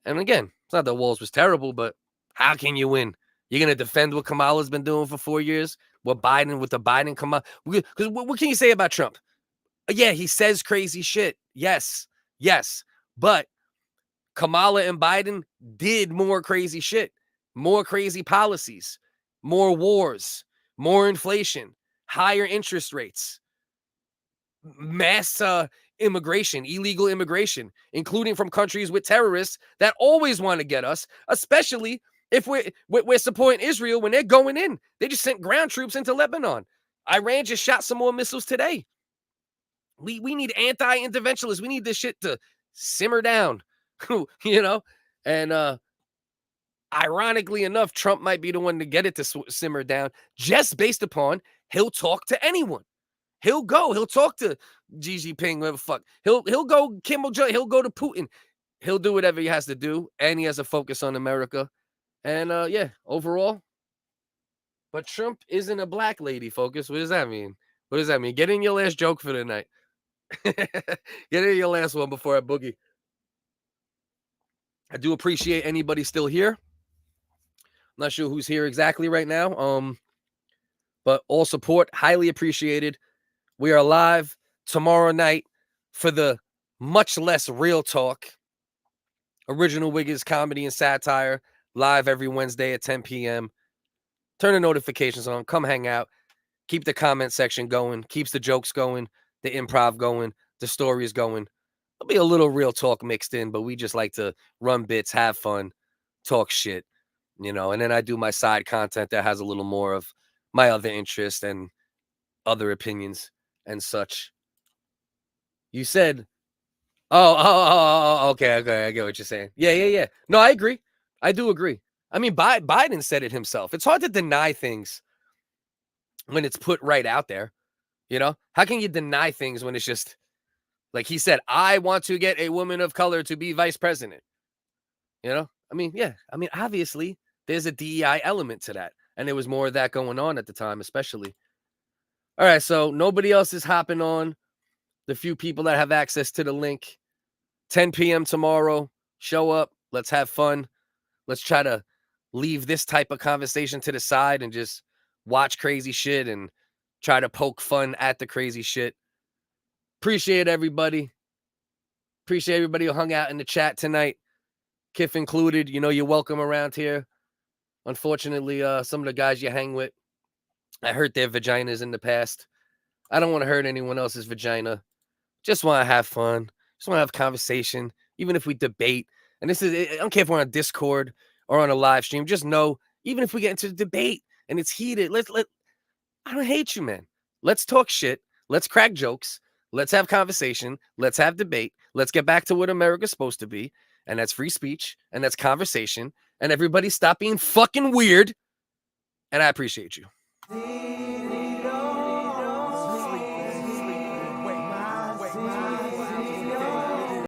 And again, it's not that Walz was terrible, but how can you win? You're going to defend what Kamala's been doing for 4 years? With the Biden Kamala? Because what can you say about Trump? Yeah, he says crazy shit. Yes. But Kamala and Biden did more crazy shit, more crazy policies, more wars, more inflation, higher interest rates, mass immigration, illegal immigration, including from countries with terrorists that always want to get us, especially if we're supporting Israel when they're going in. They just sent ground troops into Lebanon. Iran just shot some more missiles today. We need anti-interventionists. We need this shit to simmer down, you know? And ironically enough, Trump might be the one to get it to simmer down just based upon he'll talk to anyone. He'll talk to Xi Jinping, whatever the fuck. He'll go Kim Jong, he'll go to Putin. He'll do whatever he has to do, and he has a focus on America. And yeah, overall. But Trump isn't a black lady, focus. What does that mean? What does that mean? Get in your last joke for the night. Get in your last one before I boogie. I do appreciate anybody still here. I'm not sure who's here exactly right now. But all support, highly appreciated. We are live tomorrow night for the much less real talk. Original Wiggins comedy and satire, live every Wednesday at 10 p.m. Turn the notifications on. Come hang out. Keep the comment section going. Keeps the jokes going, the improv going, the stories going. There'll be a little real talk mixed in, but we just like to run bits, have fun, talk shit, you know. And then I do my side content that has a little more of my other interests and other opinions and such. You said, okay, I get what you're saying. Yeah. No, I agree. I do agree. I mean, Biden said it himself. It's hard to deny things when it's put right out there. You know, how can you deny things when it's just like he said, I want to get a woman of color to be vice president? You know, I mean, yeah. I mean, obviously, there's a DEI element to that. And there was more of that going on at the time, especially. All right, so nobody else is hopping on. The few people that have access to the link. 10 p.m. tomorrow. Show up. Let's have fun. Let's try to leave this type of conversation to the side and just watch crazy shit and try to poke fun at the crazy shit. Appreciate everybody. Appreciate everybody who hung out in the chat tonight. Kiff included. You know you're welcome around here. Unfortunately, some of the guys you hang with, I hurt their vaginas in the past. I don't want to hurt anyone else's vagina. Just want to have fun. Just want to have conversation. Even if we debate. And this is, I don't care if we're on Discord or on a live stream. Just know, even if we get into the debate and it's heated, I don't hate you, man. Let's talk shit. Let's crack jokes. Let's have conversation. Let's have debate. Let's get back to what America's supposed to be. And that's free speech. And that's conversation. And everybody stop being fucking weird. And I appreciate you.